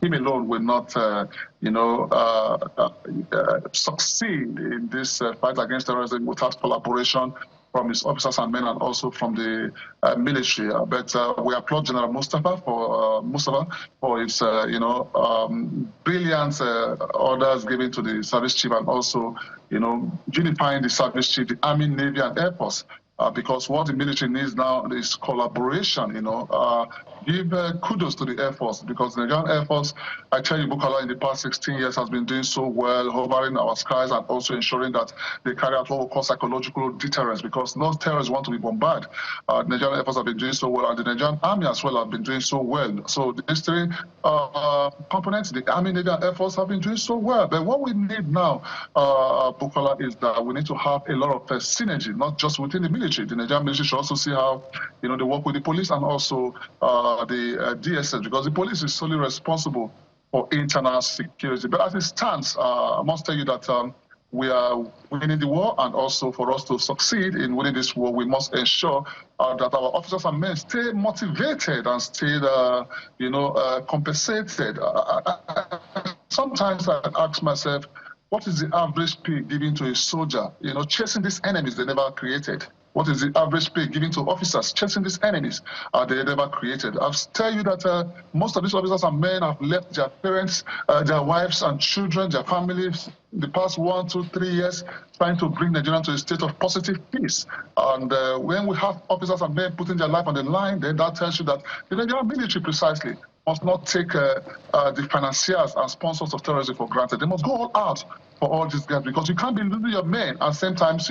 him alone will not succeed in this fight against terrorism without collaboration from his officers and men, and also from the military. But we applaud General Mustafa for his brilliant orders given to the service chief, and also unifying the service chief, the Army, Navy, and Air Force. Because what the military needs now is collaboration, Give kudos to the Air Force, because the Nigerian Air Force, I tell you, Bukola, in the past 16 years has been doing so well, hovering our skies and also ensuring that they carry out what we call psychological deterrence, because no terrorists want to be bombarded. The Nigerian Air Force have been doing so well, and the Nigerian Army as well have been doing so well. So these three components, the Army, Navy, and Air Force have been doing so well. But what we need now, Bukola, is that we need to have a lot of synergy, not just within the military, military. The Nigerian military should also see how, they work with the police and also the DSS, because the police is solely responsible for internal security. But as it stands, I must tell you that we are winning the war, and also for us to succeed in winning this war, we must ensure that our officers and men stay motivated and stay, compensated. Sometimes I ask myself, what is the average pay given to a soldier, chasing these enemies they never created? What is the average pay given to officers chasing these enemies they never created? I'll tell you that most of these officers and men have left their parents, their wives and children, their families, the past 1, 2, 3 years, trying to bring Nigeria to a state of positive peace. And when we have officers and men putting their life on the line, then that tells you that the Nigerian military precisely must not take the financiers and sponsors of terrorism for granted. They must go all out for all these guys, because you can't be losing your men and same times,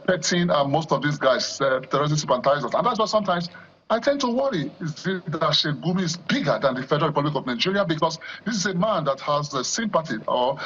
petting most of these guys, terrorist sympathizers. And that's why sometimes I tend to worry, is it that Sheikh Gumi is bigger than the Federal Republic of Nigeria, because this is a man that has sympathy or,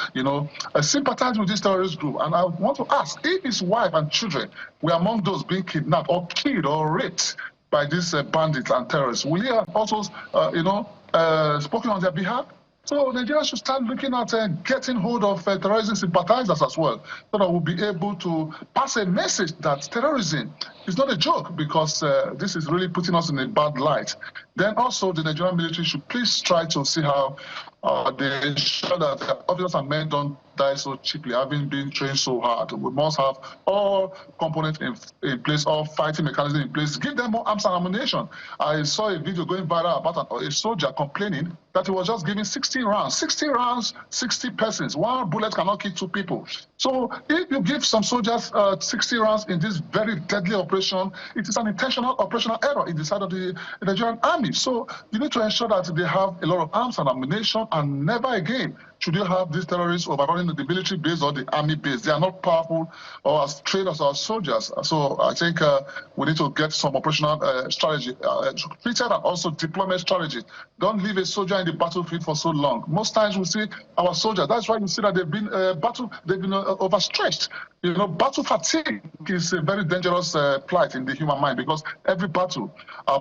sympathize with this terrorist group. And I want to ask, if his wife and children were among those being kidnapped or killed or raped by these bandits and terrorists, will he have also, spoken on their behalf? So Nigeria should start looking at getting hold of terrorism sympathizers as well, so that we'll be able to pass a message that terrorism is not a joke, because this is really putting us in a bad light. Then also the Nigerian military should please try to see how they ensure that officers and men don't die so cheaply, having been trained so hard. We must have all components in place, all fighting mechanisms in place. Give them more arms and ammunition. I saw a video going viral about a soldier complaining that he was just giving 16 rounds. 60 rounds, 60 persons. One bullet cannot kill 2 people. So if you give some soldiers 60 rounds in this very deadly operation, it is an intentional operational error in the side of the Nigerian army. So you need to ensure that they have a lot of arms and ammunition, and never again should you have these terrorists overrunning the military base or the army base. They are not powerful or as trained as our soldiers. So I think we need to get some operational strategy, treated, and also deployment strategy. Don't leave a soldier in the battlefield for so long. Most times we see our soldiers, that's why you see that they've been overstretched. Battle fatigue is a very dangerous plight in the human mind, because every battle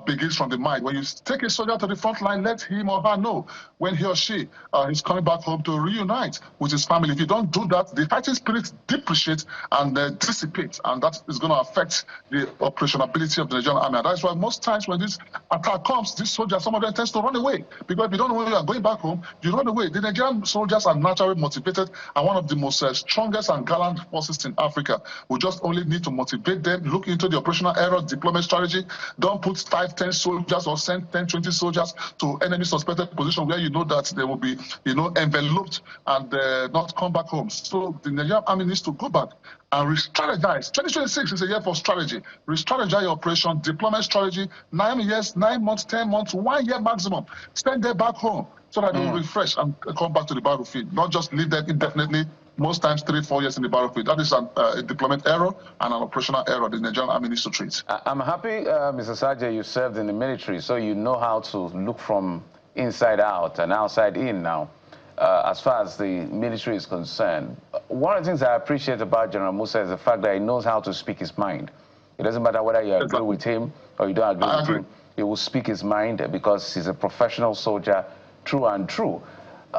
begins from the mind. When you take a soldier to the front line, let him or her know when he or she is coming back home to reunite with his family. If you don't do that, the fighting spirit depreciates and dissipates, and that is going to affect the operationability of the Nigerian army. And that's why most times when this attack comes, these soldiers, some of them tend to run away, because if you don't know when you are going back home, you run away. The Nigerian soldiers are naturally motivated and one of the most strongest and gallant forces in Africa. We just only need to motivate them, look into the operational errors, deployment strategy. Don't put 5, 10 soldiers or send 10, 20 soldiers to enemy suspected position where you know that they will be, enveloped and not come back home. So the Nigerian army needs to go back and re-strategize. 2026 is a year for strategy. Re-strategize your operation, deployment strategy, 9 years, 9 months, 10 months, 1 year maximum. Send them back home so that they will refresh and come back to the battlefield, not just leave them indefinitely, most times 3, 4 years in the battlefield. That is a deployment error and an operational error the Nigerian army needs to treat. I'm happy, Mr. Sajay, you served in the military, so you know how to look from inside out and outside in now. As far as the military is concerned, one of the things I appreciate about General Musa is the fact that he knows how to speak his mind. It doesn't matter whether you agree with him or you don't agree with him. He will speak his mind because he's a professional soldier, true and true.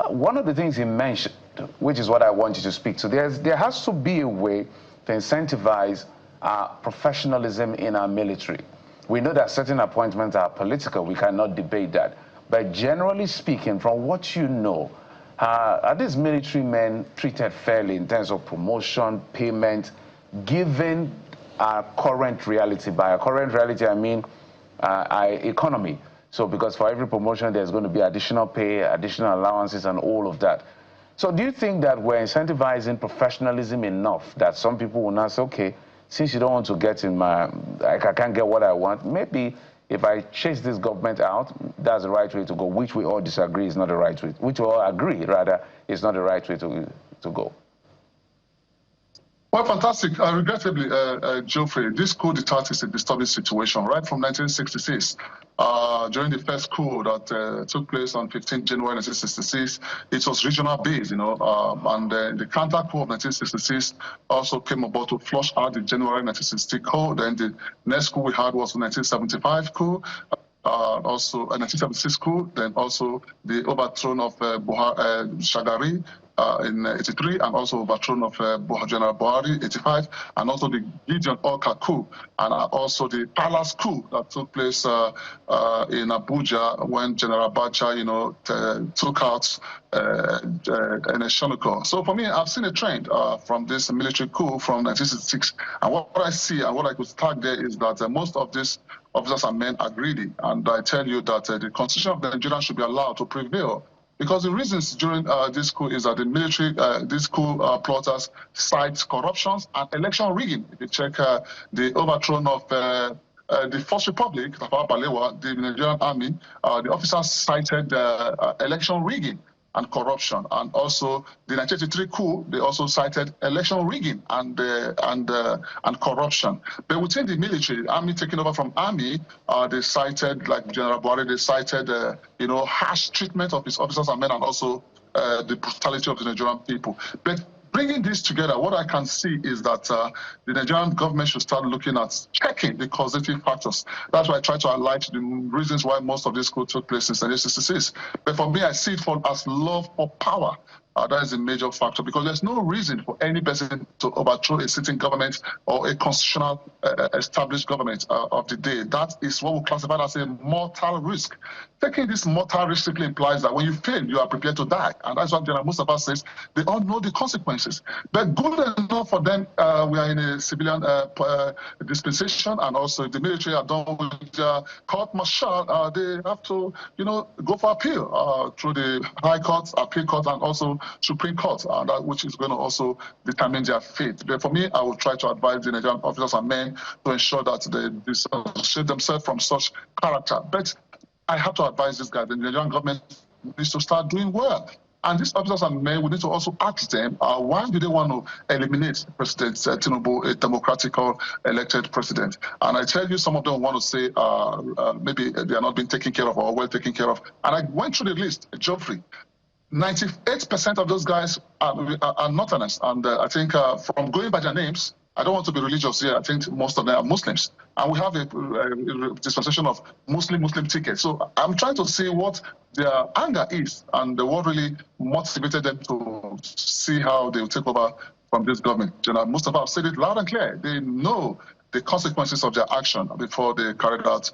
One of the things he mentioned, which is what I want you to speak to, there has to be a way to incentivize professionalism in our military. We know that certain appointments are political. We cannot debate that. But generally speaking, from what you know, are these military men treated fairly in terms of promotion, payment, given our current reality? By our current reality, I mean our economy. So because for every promotion, there's going to be additional pay, additional allowances, and all of that. So do you think that we're incentivizing professionalism enough that some people will not say, okay, since you don't want to get in I can't get what I want, maybe if I chase this government out, that's the right way to go, which we all disagree is not the right way, which we all agree, rather, is not the right way to go. Well, fantastic. Regrettably, Geoffrey, this coup d'etat is a disturbing situation. Right from 1966, during the first coup that took place on 15 January 1966, it was regional based, and the counter coup of 1966 also came about to flush out the January 1960 coup. Then the next coup we had was the 1975 coup. Also 1976 coup, then also the overthrow of Shagari in 83, and also overthrow of General Buhari 85, and also the Gideon Orka coup, and also the Palace coup that took place in Abuja when General Abacha, took out Shonuko. So for me, I've seen a trend from this military coup from 1966, and what I see and what I could start there is that most of these officers and men are greedy, and I tell you that the constitution of Nigeria should be allowed to prevail. Because the reasons during this coup is that the military, these coup plotters cite corruptions and election rigging. If you check the overthrow of the First Republic, the Nigerian army, the officers cited election rigging and corruption, and also the 1983 coup, they also cited election rigging and corruption. But within the military, army taking over from army, they cited, like General Buhari, they cited harsh treatment of his officers and men, and also the brutality of the Nigerian people. But bringing this together, what I can see is that the Nigerian government should start looking at checking the causative factors. That's why I try to highlight the reasons why most of this coup took place in 1966. But for me, I see it as love for power. That is a major factor, because there's no reason for any person to overthrow a sitting government or a constitutional established government of the day. That is what we classify as a mortal risk. Taking this mortal risk simply implies that when you fail, you are prepared to die. And that's what General Mustafa says. They all know the consequences. But good enough for them, we are in a civilian dispensation, and also if the military are done with court martial, they have to, go for appeal through the High Court, Appeal Court, and also Supreme Court, which is going to also determine their fate. But for me, I will try to advise the Nigerian officers and men to ensure that they dissociate themselves from such character. But I have to advise this guy, the Nigerian government needs to start doing well. And these officers and men, we need to also ask them, why do they want to eliminate President Tinubu, a democratically elected president? And I tell you, some of them want to say maybe they are not being taken care of or well taken care of. And I went through the list, Geoffrey. 98% of those guys are Northerners, and I think from going by their names, I don't want to be religious here, I think most of them are Muslims. And we have a dispensation of Muslim tickets. So I'm trying to see what their anger is and what really motivated them to see how they will take over from this government. General Mustafa have said it loud and clear. They know the consequences of their action before they carried out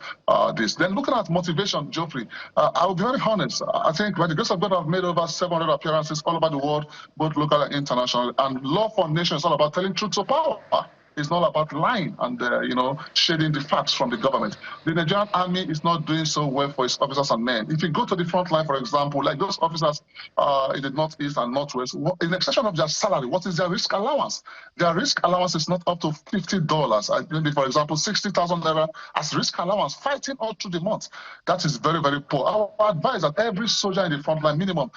this. Then looking at motivation, Geoffrey, I will be very honest. I think by the grace of God, I've made over 700 appearances all over the world, both local and international. And Law for Nation is all about telling truth to power. It's not about lying and, shading the facts from the government. The Nigerian army is not doing so well for its officers and men. If you go to the front line, for example, like those officers in the Northeast and Northwest, in exception of their salary, what is their risk allowance? Their risk allowance is not up to $50. Maybe, for example, 60,000 naira as risk allowance, fighting all through the month. That is very, very poor. I advise that every soldier in the front line minimum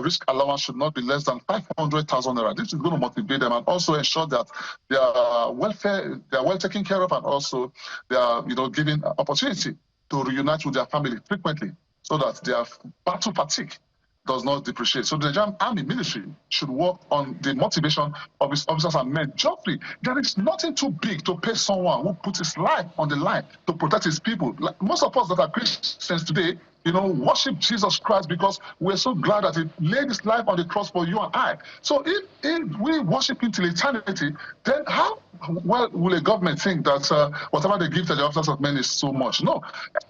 risk allowance should not be less than 500,000 naira. This is going to motivate them and also ensure that they are welfare, they are well taken care of, and also they are, given opportunity to reunite with their family frequently, so that their battle fatigue does not depreciate. So the Nigerian army military should work on the motivation of its officers and men. Geoffrey, there is nothing too big to pay someone who puts his life on the line to protect his people. Like most of us that are Christians today, worship Jesus Christ because we're so glad that he laid his life on the cross for you and I. So if we worship him till eternity, then how well will a government think that whatever they give to the officers and men is so much? No.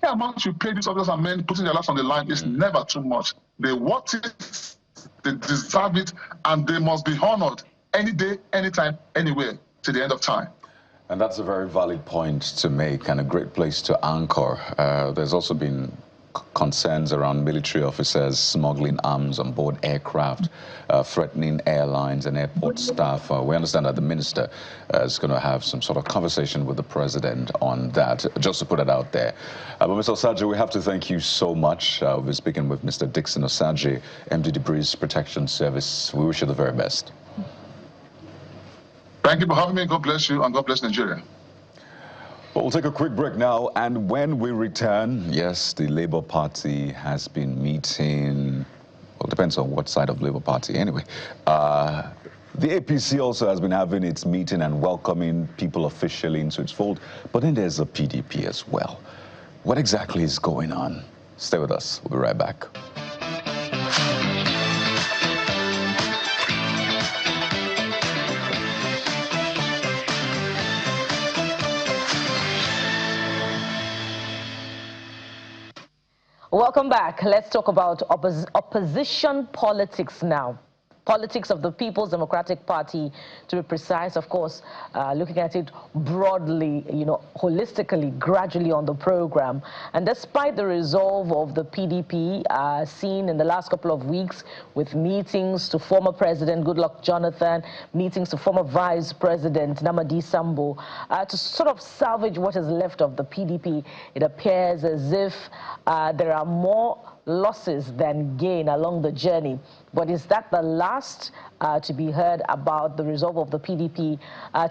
Any amount you pay these officers and men putting their lives on the line is never too much. They want it, they deserve it, and they must be honored any day, anytime, anywhere, to the end of time. And that's a very valid point to make and a great place to anchor. There's also been concerns around military officers smuggling arms on board aircraft, threatening airlines and airport staff. We understand that the minister is going to have some sort of conversation with the president on that, just to put it out there. But Mr. Osagie, we have to thank you so much. We're speaking with Mr. Dixon Osagie, MD Debris Protection Service. We wish you the very best. Thank you for having me. God bless you, and God bless Nigeria. Well, we'll take a quick break now, and when we return, yes, the Labour Party has been meeting. Well, it depends on what side of Labour Party anyway. The APC also has been having its meeting and welcoming people officially into its fold, but then there's a PDP as well. What exactly is going on? Stay with us. We'll be right back. Welcome back. Let's talk about opposition politics now. Politics of the People's Democratic Party, to be precise, of course, looking at it broadly, holistically, gradually on the program. And despite the resolve of the PDP seen in the last couple of weeks with meetings to former President Goodluck Jonathan, meetings to former Vice President Namadi Sambo, to sort of salvage what is left of the PDP, it appears as if there are more losses than gain along the journey. But is that the last to be heard about the resolve of the PDP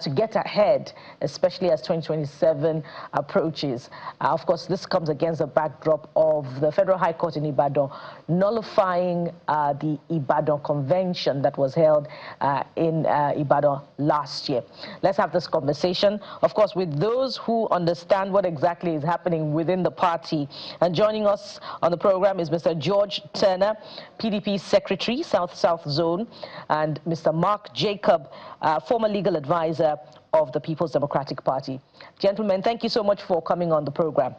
to get ahead, especially as 2027 approaches? Of course, this comes against the backdrop of the Federal High Court in Ibadan nullifying the Ibadan Convention that was held in Ibadan last year. Let's have this conversation, of course, with those who understand what exactly is happening within the party. And joining us on the program is Mr. George Turner, PDP Secretary, South Zone, and Mr. Mark Jacob, former legal advisor of the People's Democratic Party. Gentlemen, thank you so much for coming on the program.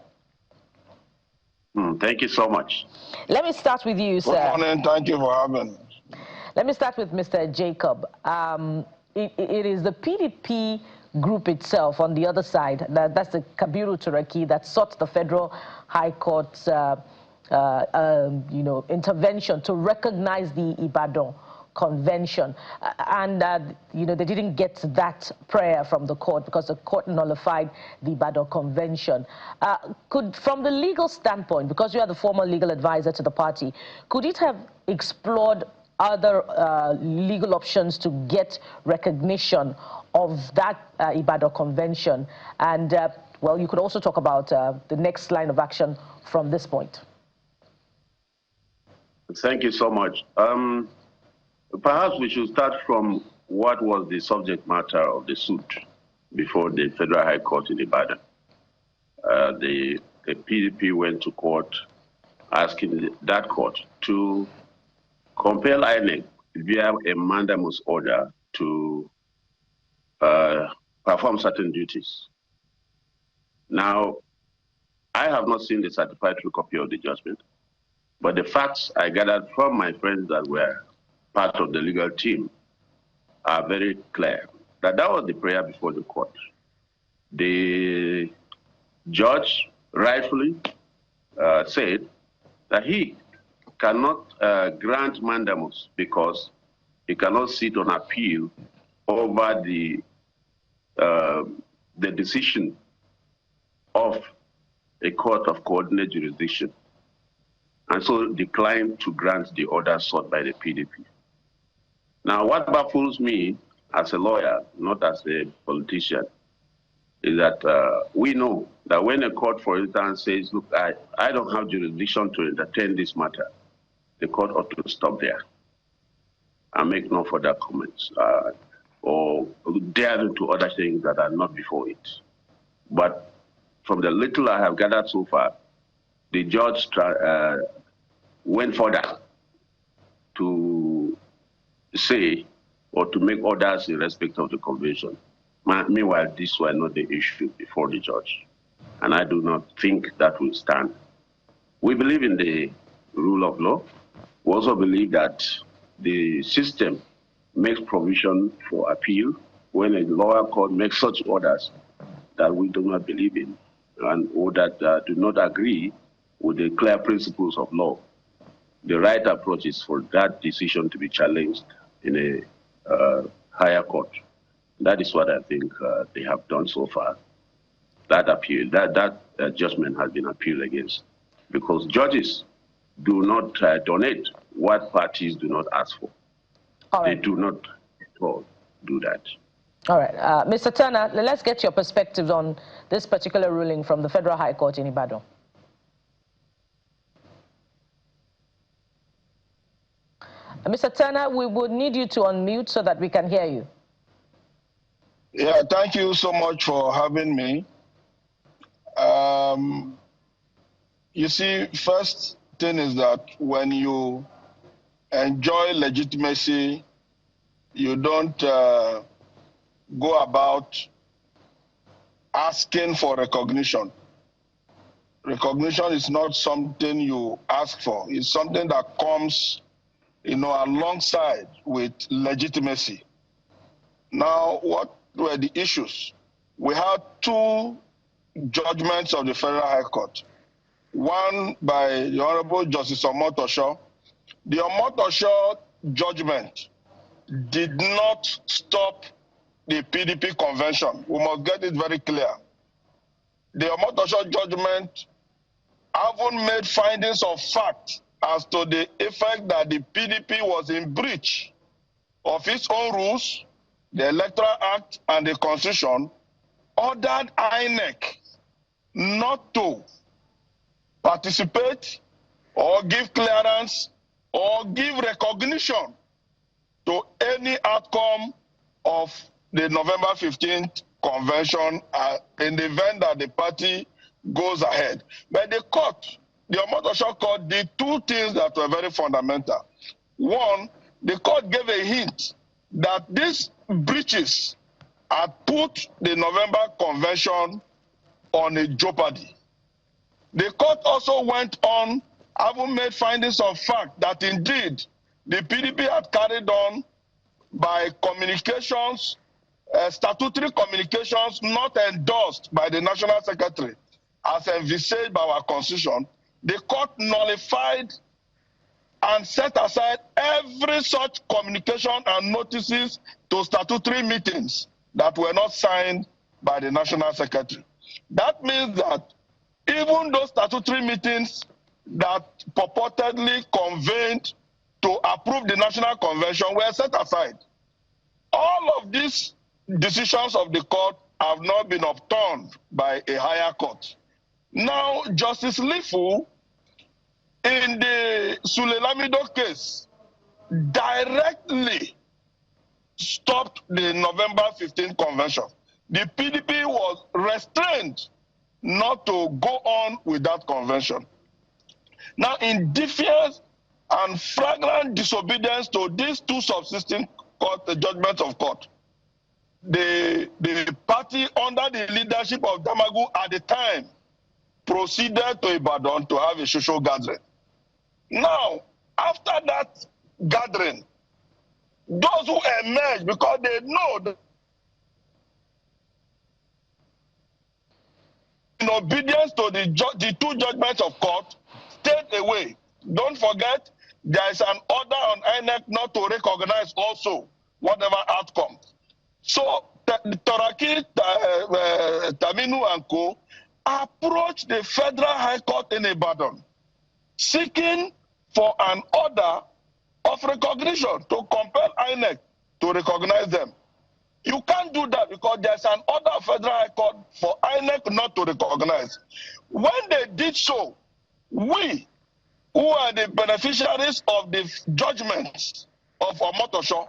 Thank you so much. Let me start with you, sir. Good morning. Thank you for having me. Let me start with Mr. Jacob. It is the PDP group itself on the other side, that's the Kabiru Turaki, that sought the Federal High Court's intervention to recognize the Ibadan Convention, and they didn't get that prayer from the court because the court nullified the Ibadan Convention. From the legal standpoint, because you are the former legal advisor to the party, could it have explored other legal options to get recognition of that Ibadan Convention? And well, you could also talk about the next line of action from this point. Thank you so much. Perhaps we should start from what was the subject matter of the suit before the Federal High Court in Ibadan. The PDP went to court asking that court to compel INEC via a mandamus order to perform certain duties. Now, I have not seen the certified true copy of the judgment, but the facts I gathered from my friends that were part of the legal team are very clear that was the prayer before the court. The judge rightfully said that he cannot grant mandamus because he cannot sit on appeal over the decision of a court of coordinate jurisdiction, and so declined to grant the order sought by the PDP. Now, what baffles me as a lawyer, not as a politician, is that we know that when a court, for instance, says, look, I don't have jurisdiction to entertain this matter, the court ought to stop there and make no further comments or delve into other things that are not before it. But from the little I have gathered so far, the judge went further to say or to make orders in respect of the convention. Meanwhile, these were not the issue before the judge, and I do not think that will stand. We believe in the rule of law. We also believe that the system makes provision for appeal when a lower court makes such orders that we do not believe in and or that do not agree with the clear principles of law. The right approach is for that decision to be challenged in a higher court. That is what I think they have done so far. That appeal, that judgment has been appealed against, because judges do not donate what parties do not ask for. All right. They do not do that. All right. Mr. Turner, let's get your perspective on this particular ruling from the Federal High Court in Ibadan. Mr. Turner, we would need you to unmute so that we can hear you. Yeah, thank you so much for having me. You see, first thing is that when you enjoy legitimacy, you don't go about asking for recognition. Recognition is not something you ask for. It's something that comes, alongside with legitimacy. Now, what were the issues? We had two judgments of the Federal High Court. One by the Honorable Justice Omotosho. The Omotosho judgment did not stop the PDP convention. We must get it very clear. The Omotosho judgment haven't made findings of fact as to the effect that the PDP was in breach of its own rules, the Electoral Act and the Constitution, ordered INEC not to participate or give clearance or give recognition to any outcome of the November 15th convention in the event that the party goes ahead. But the court, the Omotosho court, did two things that were very fundamental. One, the court gave a hint that these breaches had put the November convention on a jeopardy. The court also went on, having made findings of fact that indeed the PDP had carried on by communications, statutory communications not endorsed by the National Secretary as envisaged by our Constitution. The court nullified and set aside every such communication and notices to statutory meetings that were not signed by the National Secretary. That means that even those statutory meetings that purportedly convened to approve the National Convention were set aside. All of these decisions of the court have not been overturned by a higher court. Now, Justice Lifu, in the Sule Lamido case, directly stopped the November 15th convention. The PDP was restrained not to go on with that convention. Now, in defiance and flagrant disobedience to these two subsisting judgments of court, the party under the leadership of Damagu at the time proceeded to Ibadan to have a social gathering. Now, after that gathering, those who emerged, because they know that in obedience to the two judgments of court, stayed away. Don't forget, there is an order on INEC not to recognize also whatever outcome. So, Toraki, Taminu and Co. approached the Federal High Court in Ibadan, seeking for an order of recognition to compel INEC to recognize them. You can't do that because there's an order of Federal High Court for INEC not to recognize. When they did so, we, who are the beneficiaries of the judgments of Omotosho,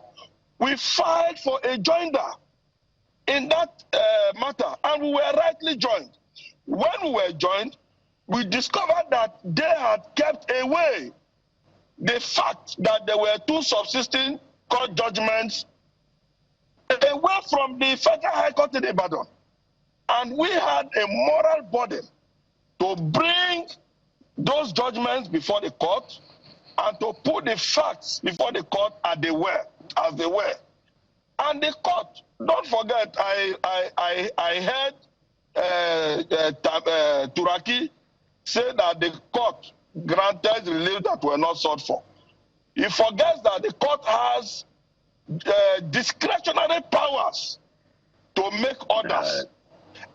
we filed for a joinder in that matter, and we were rightly joined. When we were joined, we discovered that they had kept away the fact that there were two subsisting court judgments away from the Federal High Court in Ibadan. And we had a moral burden to bring those judgments before the court and to put the facts before the court as they were. And the court, don't forget, I heard Turaki say that the court granted relief that were not sought for. He forgets that the court has discretionary powers to make orders.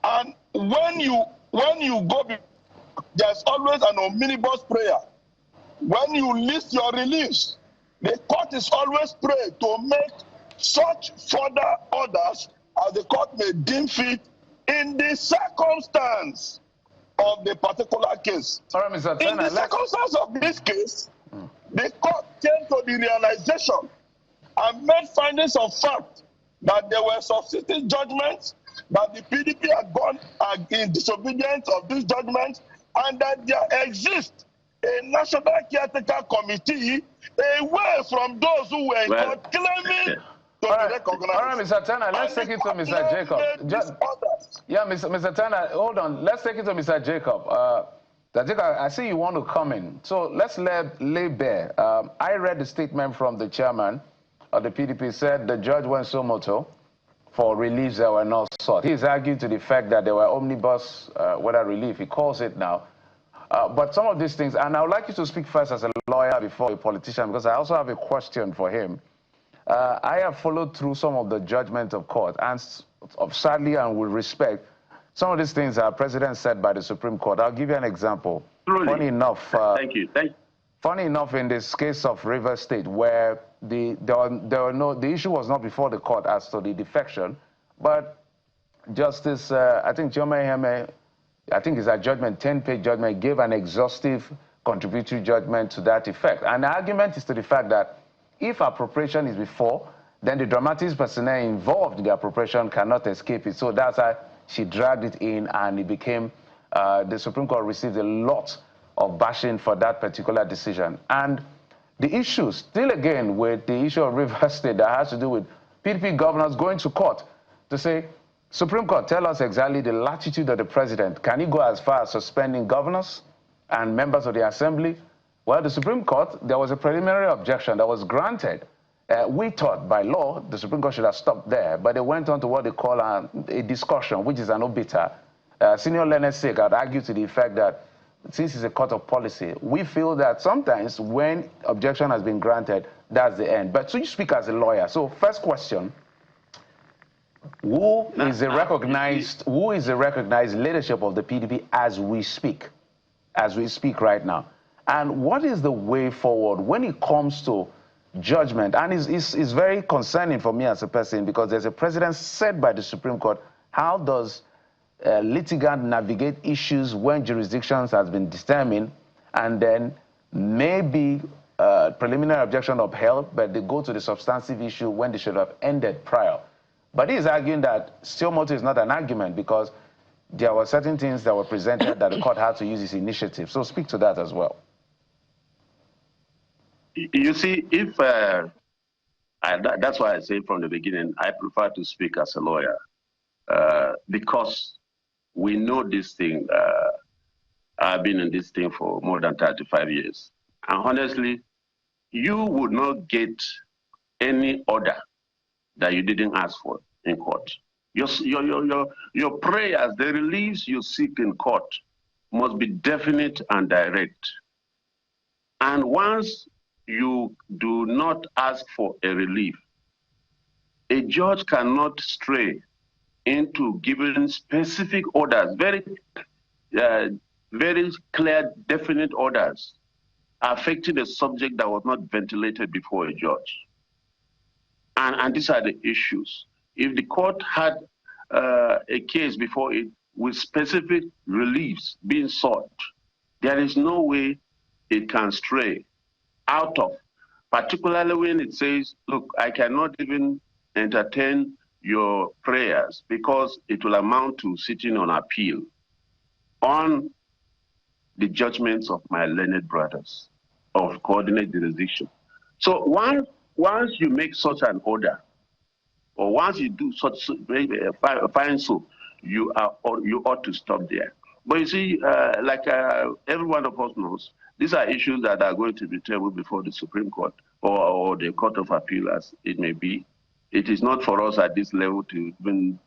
And when you go, there's always an omnibus prayer. When you list your reliefs, the court is always prayed to make such further orders as the court may deem fit in the circumstance of the particular case. All right, Mr. In the circumstance of this case, the court came to the realization and made findings of fact that there were substantive judgments, that the PDP had gone in disobedience of these judgments, and that there exists a national caretaker committee away from those who were in court claiming to be recognized. All right, Mr. Turner, let's take it to Mr. Jacob. Yeah, Mr. Turner, hold on. Let's take it to Mr. Jacob. Jacob, I see you want to come in. So let's lay bare. I read the statement from the chairman of the PDP, said the judge went so moto for reliefs that were not sought. He's argued to the fact that there were omnibus weather relief, he calls it now. But some of these things, and I would like you to speak first as a lawyer before a politician, because I also have a question for him. I have followed through some of the judgment of court, and sadly and with respect, some of these things are precedents set by the Supreme Court. I'll give you an example. Truly. Funny enough, Thank you. Funny enough, in this case of Rivers State, where the issue was not before the court as to the defection, but Justice, I think Jome Heme, I think it's a judgment, 10-page judgment, gave an exhaustive contributory judgment to that effect. And the argument is to the fact that if appropriation is before, then the dramatics personnel involved in the appropriation cannot escape it. So that's why she dragged it in, and it became, the Supreme Court received a lot of bashing for that particular decision. And the issue, still again, with the issue of Rivers State that has to do with PDP governors going to court to say, Supreme Court, tell us exactly the latitude of the president. Can he go as far as suspending governors and members of the assembly? Well, the Supreme Court, there was a preliminary objection that was granted. We thought by law, the Supreme Court should have stopped there, but they went on to what they call a discussion, which is an obiter. Senior Leonard Sake had argued to the effect that since it's a court of policy, we feel that sometimes when objection has been granted, that's the end. But so you speak as a lawyer. So first question, who is the recognized leadership of the PDP as we speak right now? And what is the way forward when it comes to judgment? And it's very concerning for me as a person, because there's a precedent set by the Supreme Court. How does a litigant navigate issues when jurisdictions has been determined, and then maybe preliminary objection upheld, but they go to the substantive issue when they should have ended prior? But he's arguing that still motive is not an argument, because there were certain things that were presented that the court had to use its initiative. So speak to that as well. You see, if that's why I say from the beginning, I prefer to speak as a lawyer, because we know this thing. I've been in this thing for more than 35 years. And honestly, you would not get any order that you didn't ask for in court. Your prayers, the reliefs you seek in court, must be definite and direct. And once you do not ask for a relief, a judge cannot stray into giving specific orders, very clear, definite orders affecting a subject that was not ventilated before a judge. And these are the issues. If the court had a case before it with specific reliefs being sought, there is no way it can stray out of, particularly when it says, look, I cannot even entertain your prayers because it will amount to sitting on appeal on the judgments of my learned brothers of coordinate jurisdiction. So once you make such an order, or once you do such, find so, you ought to stop there. But you see, like every one of us knows, these are issues that are going to be tabled before the Supreme Court or the Court of Appeal, as it may be. It is not for us at this level to even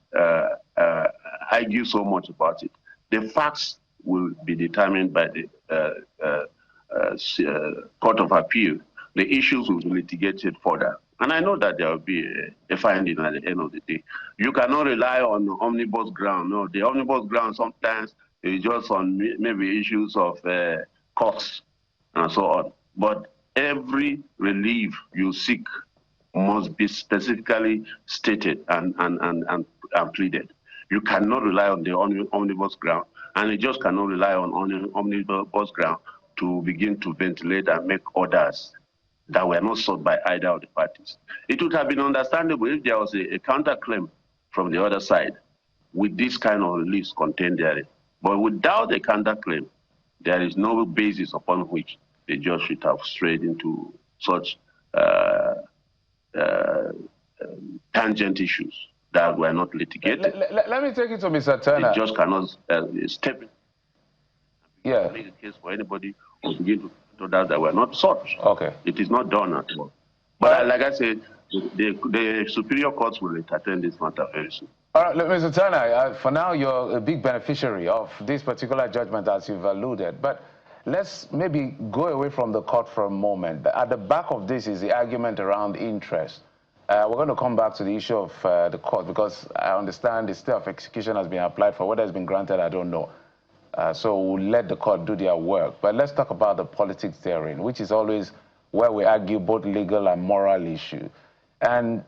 argue so much about it. The facts will be determined by the Court of Appeal. The issues will be litigated further. And I know that there will be a finding at the end of the day. You cannot rely on the omnibus ground. No, the omnibus ground sometimes is just on maybe issues of costs and so on. But every relief you seek must be specifically stated and pleaded. You cannot rely on the omnibus ground, and you just cannot rely on omnibus ground to begin to ventilate and make orders that were not sought by either of the parties. It would have been understandable if there was a counterclaim from the other side with this kind of release contained therein. But without a counterclaim, there is no basis upon which the judge should have strayed into such tangent issues that were not litigated. Let me take it to Mr. Turner. The judge cannot step in. Yeah. Make a case for anybody who begin to that were not sought. Okay. It is not done at all. But like I said, the superior courts will entertain this matter very soon. All right, look, Mr. Turner, for now you're a big beneficiary of this particular judgment, as you've alluded. But let's maybe go away from the court for a moment. At the back of this is the argument around interest. We're going to come back to the issue of the court, because I understand the stay of execution has been applied for. Whether it's been granted, I don't know. So we'll let the court do their work. But let's talk about the politics therein, which is always where we argue both legal and moral issue. And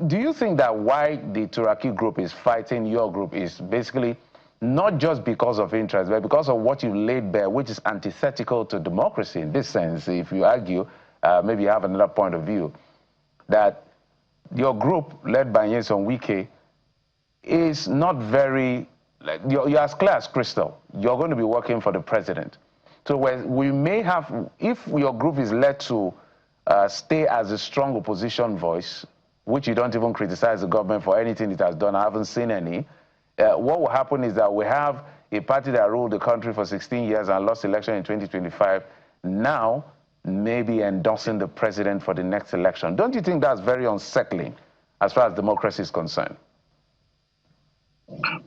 do you think that why the Turaki group is fighting your group is basically not just because of interest, but because of what you laid bare, which is antithetical to democracy in this sense? If you argue, maybe you have another point of view, that your group, led by Nyesom Wike, is not very, you're as clear as crystal. You're going to be working for the president. So we may have, if your group is led to stay as a strong opposition voice, which you don't even criticize the government for anything it has done, I haven't seen any, what will happen is that we have a party that ruled the country for 16 years and lost election in 2025, now maybe endorsing the president for the next election. Don't you think that's very unsettling as far as democracy is concerned?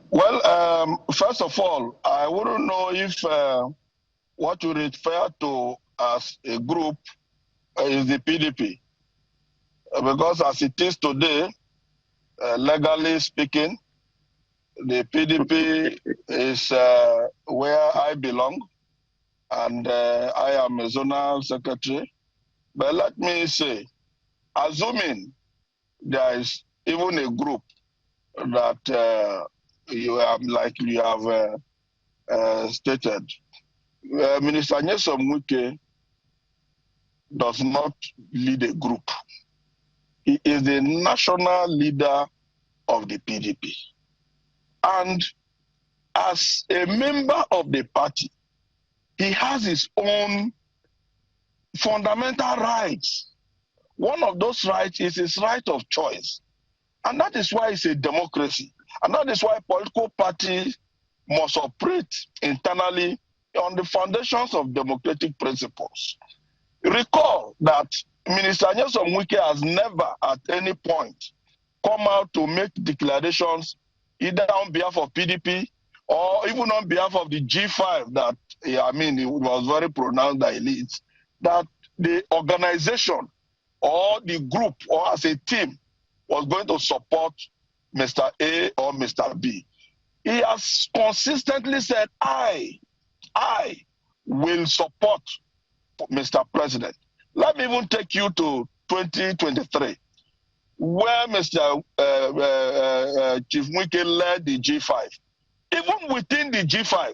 Well, first of all, I wouldn't know if what you refer to as a group is the PDP. Because as it is today, legally speaking, the PDP is where I belong, and I am a zonal secretary. But let me say, assuming there is even a group that you have, like you have stated, Minister Nyesom Wike does not lead a group. He is the national leader of the PDP. And as a member of the party, he has his own fundamental rights. One of those rights is his right of choice. And that is why it's a democracy. And that is why political parties must operate internally on the foundations of democratic principles. Recall that Minister Nyesom Wike has never at any point come out to make declarations either on behalf of PDP or even on behalf of the G5 that, I mean, it was very pronounced that he leads, that the organization or the group or as a team was going to support Mr. A or Mr. B. He has consistently said, I will support Mr. President. Let me even take you to 2023, where Mr. Chief Wike led the G5. Even within the G5,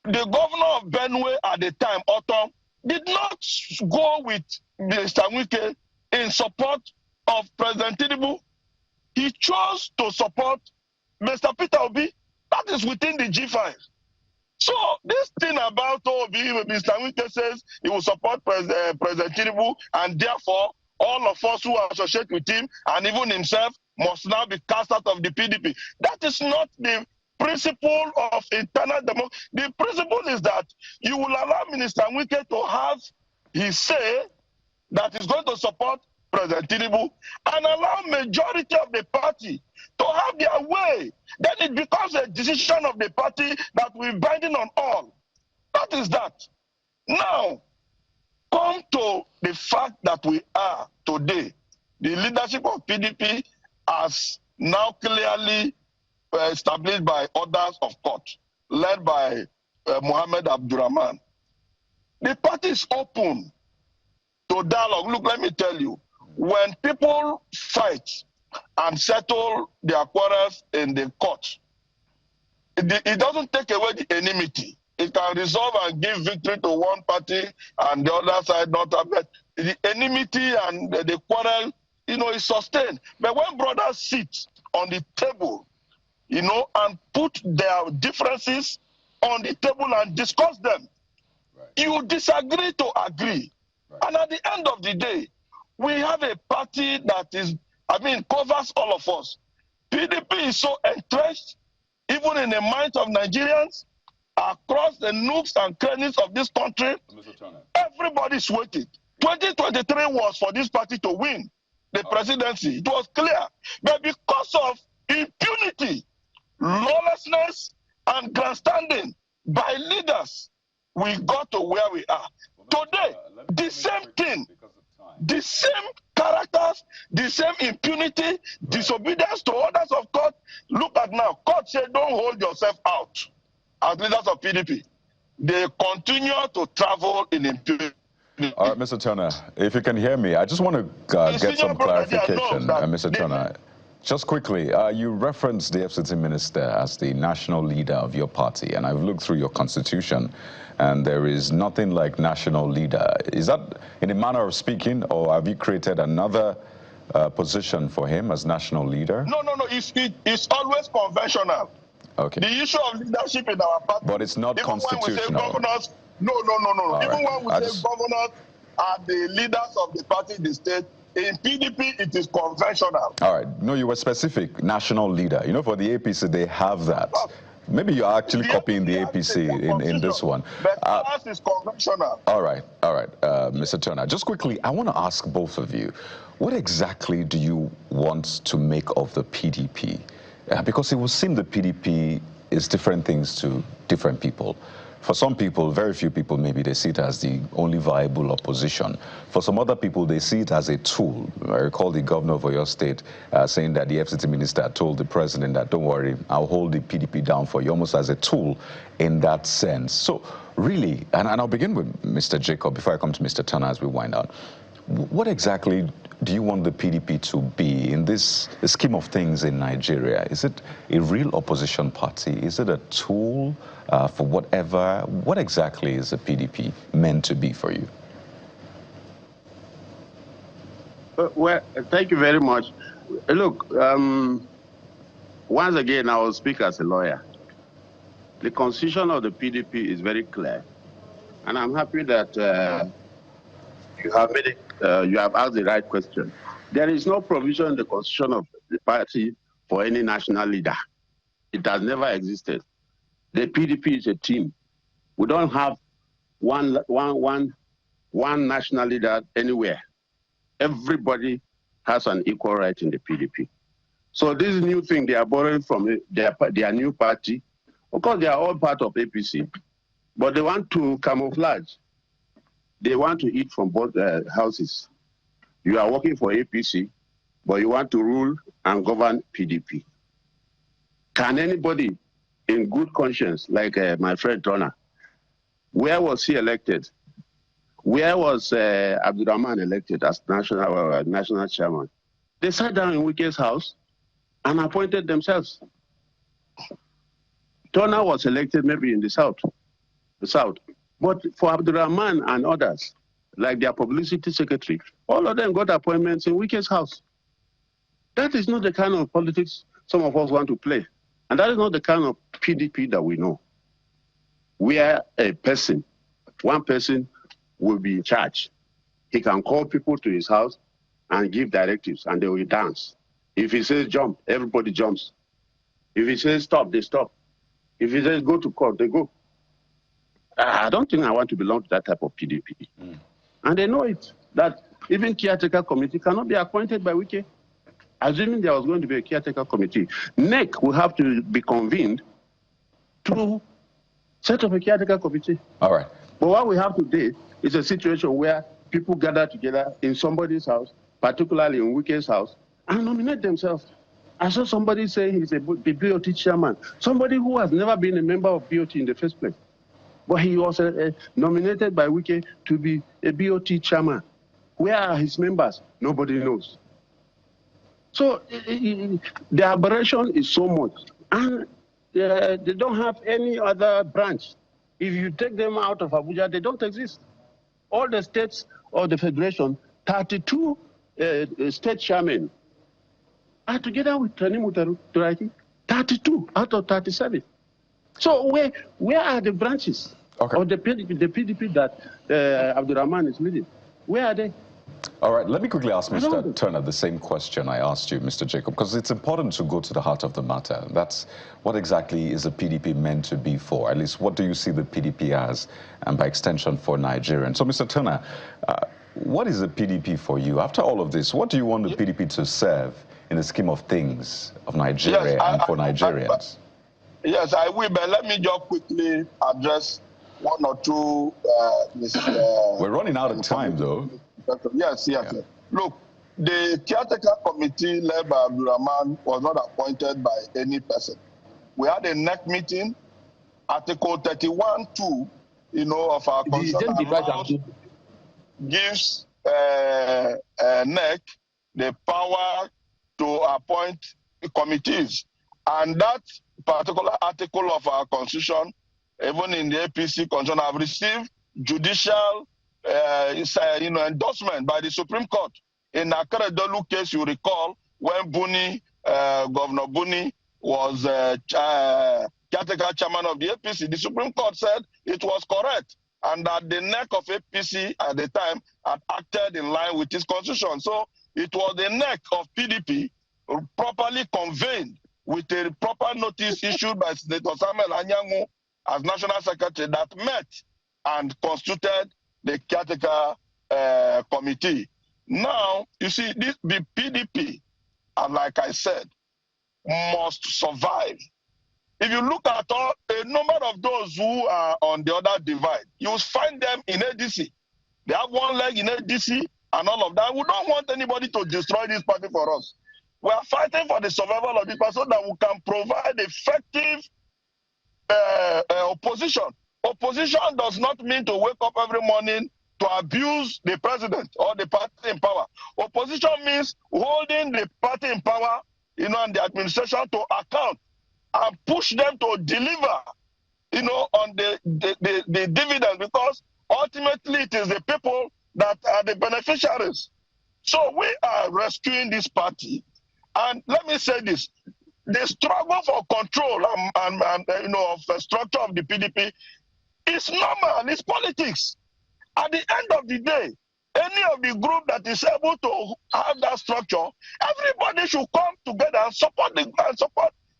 the governor of Benue at the time, Otom, did not go with Mr. Wike in support of President Tinubu. He chose to support Mr. Peter Obi. That is within the G5. So this thing about Obi, Mr. Wike says he will support President Tinubu, and therefore all of us who associate with him and even himself must now be cast out of the PDP. That is not the principle of internal democracy. The principle is that you will allow Minister Wike to have his say that is going to support President Tinubu and allow majority of the party to have their way. Then it becomes a decision of the party that will be binding on all. That is that. Now, come to the fact that we are today. The leadership of PDP as now clearly established by orders of court, led by Mohammed Abdurrahman. The party is open to dialogue. Look, let me tell you, when people fight and settle their quarrels in the court, it doesn't take away the enmity. It can resolve and give victory to one party and the other side not have it. The enmity and the quarrel, is sustained. But when brothers sit on the table, and put their differences on the table and discuss them, you disagree to agree. And at the end of the day, we have a party that covers all of us. PDP is so entrenched, even in the minds of Nigerians, across the nooks and crannies of this country. Everybody's waiting. 2023 was for this party to win the presidency. It was clear. But because of impunity, lawlessness, and grandstanding by leaders, we got to where we are. Today, the same thing, the same characters, the same impunity, disobedience to orders of court. Look at now. Court said, don't hold yourself out as leaders of PDP. They continue to travel in impunity. All right, Mr. Turner, if you can hear me, I just want to get some clarification, Mr. Turner. Just quickly, you referenced the FCTA minister as the national leader of your party, and I've looked through your constitution, and there is nothing like national leader. Is that in a manner of speaking, or have you created another position for him as national leader? No. It's always conventional. Okay. The issue of leadership in our party. But it's not constitutional. When we say governors, no. Even when we say governors are the leaders of the party, the state, in PDP, it is conventional. All right. No, you were specific, national leader. For the APC, they have that. Maybe you're actually copying the APC in this one. But ours is conventional. All right, Mr. Turner. Just quickly, I want to ask both of you, what exactly do you want to make of the PDP? Because it would seem the PDP is different things to different people. For some people, very few people, maybe they see it as the only viable opposition. For some other people, they see it as a tool. I recall the governor of your state saying that the FCTA minister told the president that, don't worry, I'll hold the PDP down for you, almost as a tool in that sense. So really, and I'll begin with Mr. Jacob before I come to Mr. Turner as we wind out. What exactly do you want the PDP to be in this scheme of things in Nigeria? Is it a real opposition party? Is it a tool for whatever? What exactly is the PDP meant to be for you? Well, thank you very much. Look, once again, I will speak as a lawyer. The constitution of the PDP is very clear, and I'm happy that you have made it. You have asked the right question. There is no provision in the constitution of the party for any national leader. It has never existed. The PDP is a team. We don't have one national leader anywhere. Everybody has an equal right in the PDP. So this new thing they are borrowing from their new party, of course they are all part of APC, but they want to camouflage. They want to eat from both houses. You are working for APC, but you want to rule and govern PDP. Can anybody in good conscience, like my friend Turner, where was he elected? Where was Abdurrahman elected as national chairman? They sat down in Wike's house and appointed themselves. Turner was elected maybe in the south. But for Abdurrahman and others, like their publicity secretary, all of them got appointments in Wike's house. That is not the kind of politics some of us want to play. And that is not the kind of PDP that we know. Where a person, one person will be in charge. He can call people to his house and give directives, and they will dance. If he says jump, everybody jumps. If he says stop, they stop. If he says go to court, they go. I don't think I want to belong to that type of PDP. And they know it, that even caretaker committee cannot be appointed by Wike. Assuming there was going to be a caretaker committee, NEC will have to be convened to set up a caretaker committee. All right. But what we have today is a situation where people gather together in somebody's house, particularly in Wike's house, and nominate themselves. I saw somebody say he's a BOT chairman, somebody who has never been a member of BOT in the first place. But he was nominated by Wike to be a BOT chairman. Where are his members? Nobody knows. So the aberration is so much. And they don't have any other branch. If you take them out of Abuja, they don't exist. All the states of the Federation, 32 state chairmen are together with Tanimu Turaki, 32 out of 37. So where are the branches of the PDP that Abdurrahman is leading? Where are they? All right, let me quickly ask Mr. Turner the same question I asked you, Mr. Jacob, because it's important to go to the heart of the matter. That's what exactly is the PDP meant to be for? At least, what do you see the PDP as, and by extension for Nigerians? So, Mr. Turner, what is the PDP for you? After all of this, what do you want the PDP to serve in the scheme of things of Nigeria and for Nigerians? Yes, I will, but let me just quickly address one or two. We're running out of time, though. Yes. Look, the caretaker committee led by Abdurrahman was not appointed by any person. We had a NEC meeting. Article 31(2), of our constitution gives NEC the power to appoint committees, and that particular article of our constitution, even in the APC constitution, have received judicial endorsement by the Supreme Court. In Akeredolu case, you recall, when Governor Buni was caretaker chairman of the APC, the Supreme Court said it was correct, and that the NEC of APC at the time had acted in line with its constitution. So it was the NEC of PDP properly convened with a proper notice issued by Senator Samuel Anyanwu as National Secretary that met and constituted the caretaker committee. Now, you see, the PDP, like I said, must survive. If you look at a number of those who are on the other divide, you will find them in ADC. They have one leg in ADC and all of that. We don't want anybody to destroy this party for us. We are fighting for the survival of this party so that we can provide effective opposition. Opposition does not mean to wake up every morning to abuse the president or the party in power. Opposition means holding the party in power, and the administration to account and push them to deliver, on the dividends, because ultimately it is the people that are the beneficiaries. So we are rescuing this party. And let me say this, the struggle for control of the structure of the PDP is normal, it's politics. At the end of the day, any of the group that is able to have that structure, everybody should come together and support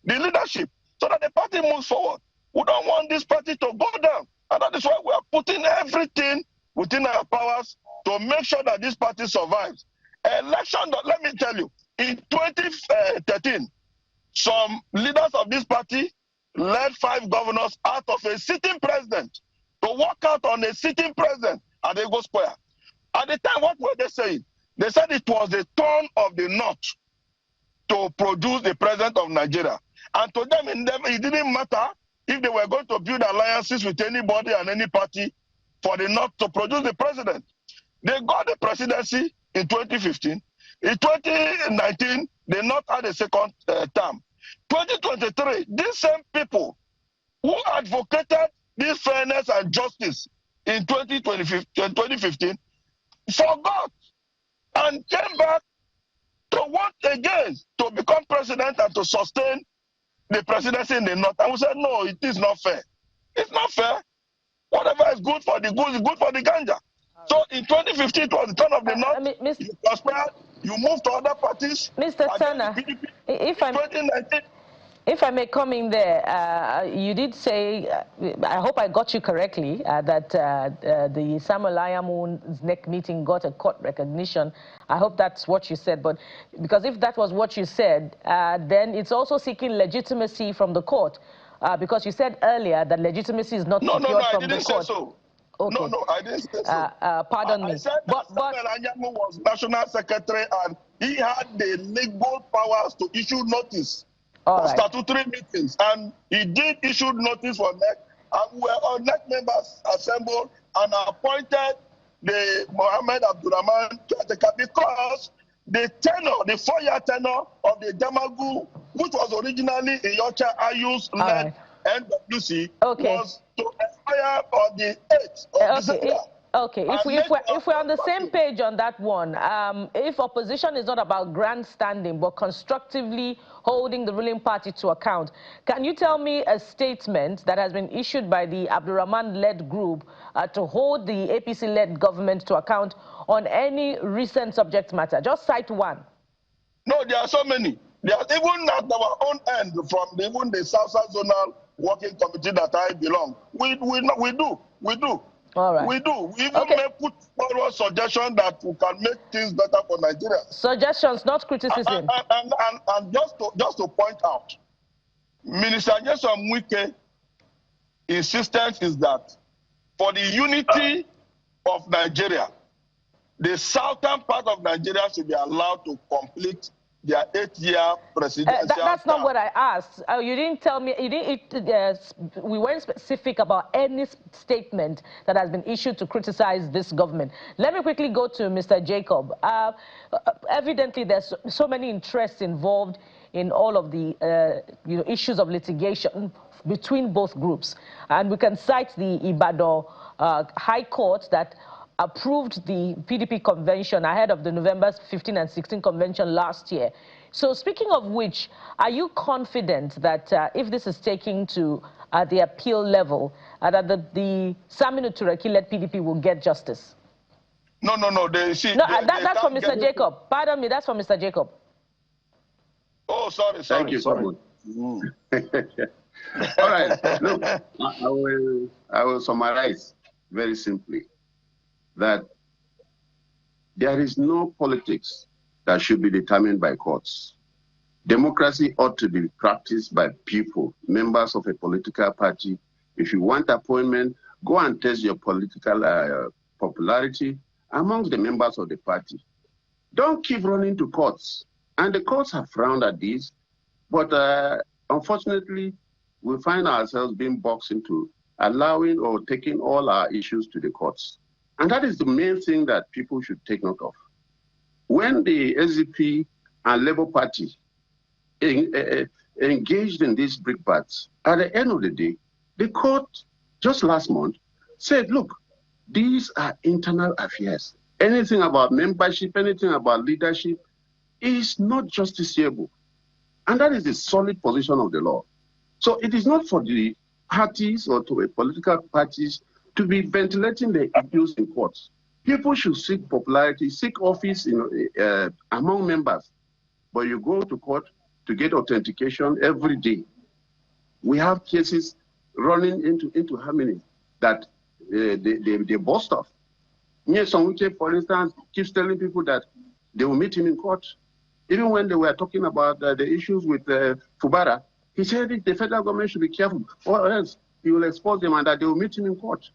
the leadership so that the party moves forward. We don't want this party to go down. And that is why we are putting everything within our powers to make sure that this party survives. Election, let me tell you, in 2013, some leaders of this party led 5 governors out of a sitting president to walk out on a sitting president at Ego Square. At the time, what were they saying? They said it was the turn of the North to produce the president of Nigeria. And to them, it didn't matter if they were going to build alliances with anybody and any party for the North to produce the president. They got the presidency in 2015. In 2019, the North had a second term. 2023, these same people who advocated this fairness and justice in 2015 forgot and came back to want again to become president and to sustain the presidency in the North. And we said, no, it is not fair. It's not fair. Whatever is good for the goose is good for the ganja. So in 2015, it was the turn of the North. You prospered, you moved to other parties. Mr. Turner, if I may come in there, you did say, I hope I got you correctly, that the Samuel Ayamu's NEC meeting got a court recognition. I hope that's what you said, but because if that was what you said, then it's also seeking legitimacy from the court, because you said earlier that legitimacy is not secured from the court. Say so. Okay. No, I didn't say so. Pardon me. I said that Samuel Ayamu was national secretary and he had the legal powers to issue notice for statutory meetings. And he did issue notice for NEC, and NEC members assembled and appointed the Mohammed Abdurrahman caretaker, because the tenor, the 4-year tenor of the Jamagu, which was originally in Yocha Ayus-led NWC, was to expire on the 8th of December. Okay, if we're on the same page on that one, if opposition is not about grandstanding but constructively holding the ruling party to account, can you tell me a statement that has been issued by the Abdurrahman-led group to hold the APC-led government to account on any recent subject matter? Just cite one. No, there are so many. There are, even at our own end, from even the South Zonal Working Committee that I belong, we do. All right. We do. We even may put forward suggestions that we can make things better for Nigeria. Suggestions, not criticism. And just to point out, Minister Nyesom Wike's insistence is that for the unity of Nigeria, the southern part of Nigeria should be allowed to complete their 8-year presidential that's term. not what I asked. You didn't tell me, we weren't specific about any statement that has been issued to criticize this government. Let me quickly go to Mr. Jacob. Evidently, there's so many interests involved in all of the issues of litigation between both groups. And we can cite the Ibadan High Court that approved the PDP convention ahead of the November 15 and 16 convention last year. So speaking of which, are you confident that if this is taken to the appeal level, that the Saminu Turaki-led PDP will get justice? No. That's for Mr. Jacob. Pardon me, that's for Mr. Jacob. Oh, sorry. Thank you so much. All right. Look, I will summarize very simply that there is no politics that should be determined by courts. Democracy ought to be practiced by people, members of a political party. If you want appointment, go and test your political popularity amongst the members of the party. Don't keep running to courts. And the courts have frowned at this, but unfortunately, we find ourselves being boxed into allowing or taking all our issues to the courts. And that is the main thing that people should take note of. When the SDP and Labour Party engaged in these brickbats, at the end of the day, the court just last month said, look, these are internal affairs. Anything about membership, anything about leadership is not justiciable. And that is the solid position of the law. So it is not for the parties or to political parties to be ventilating the issues in courts. People should seek popularity, seek office among members. But you go to court to get authentication every day. We have cases running into how many that they boast of. Nyesom, for instance, keeps telling people that they will meet him in court. Even when they were talking about the issues with Fubara, he said the federal government should be careful, or else he will expose them and that they will meet him in court.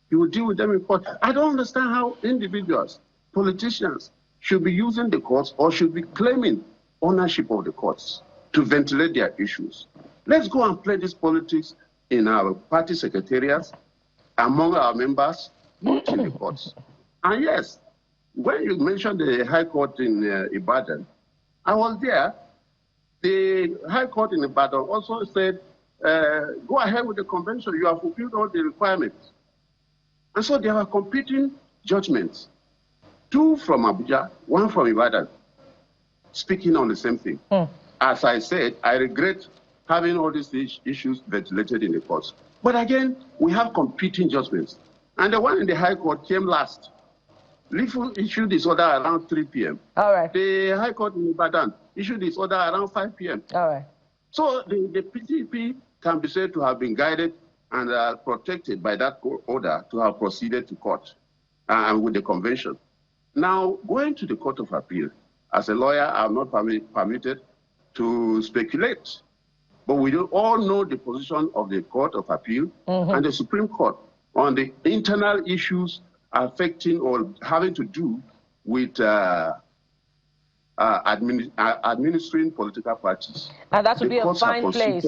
He will deal with them in court. I don't understand how individuals, politicians, should be using the courts or should be claiming ownership of the courts to ventilate their issues. Let's go and play this politics in our party secretariats, among our members, not in the courts. And yes, when you mentioned the High Court in Ibadan, I was there. The High Court in Ibadan also said, go ahead with the convention. You have fulfilled all the requirements. And so there are competing judgments. 2 from Abuja, 1 from Ibadan, speaking on the same thing. As I said, I regret having all these issues ventilated in the courts. But again, we have competing judgments. And the one in the High Court came last. Lifu issued this order around 3 p.m. All right. The High Court in Ibadan issued this order around 5 p.m. All right. So the PDP can be said to have been guided and protected by that order to have proceeded to court and with the convention. Now, going to the Court of Appeal, as a lawyer, I'm not permitted to speculate. But we all know the position of the Court of Appeal and the Supreme Court on the internal issues affecting or having to do with administering political parties. And that would be a fine place.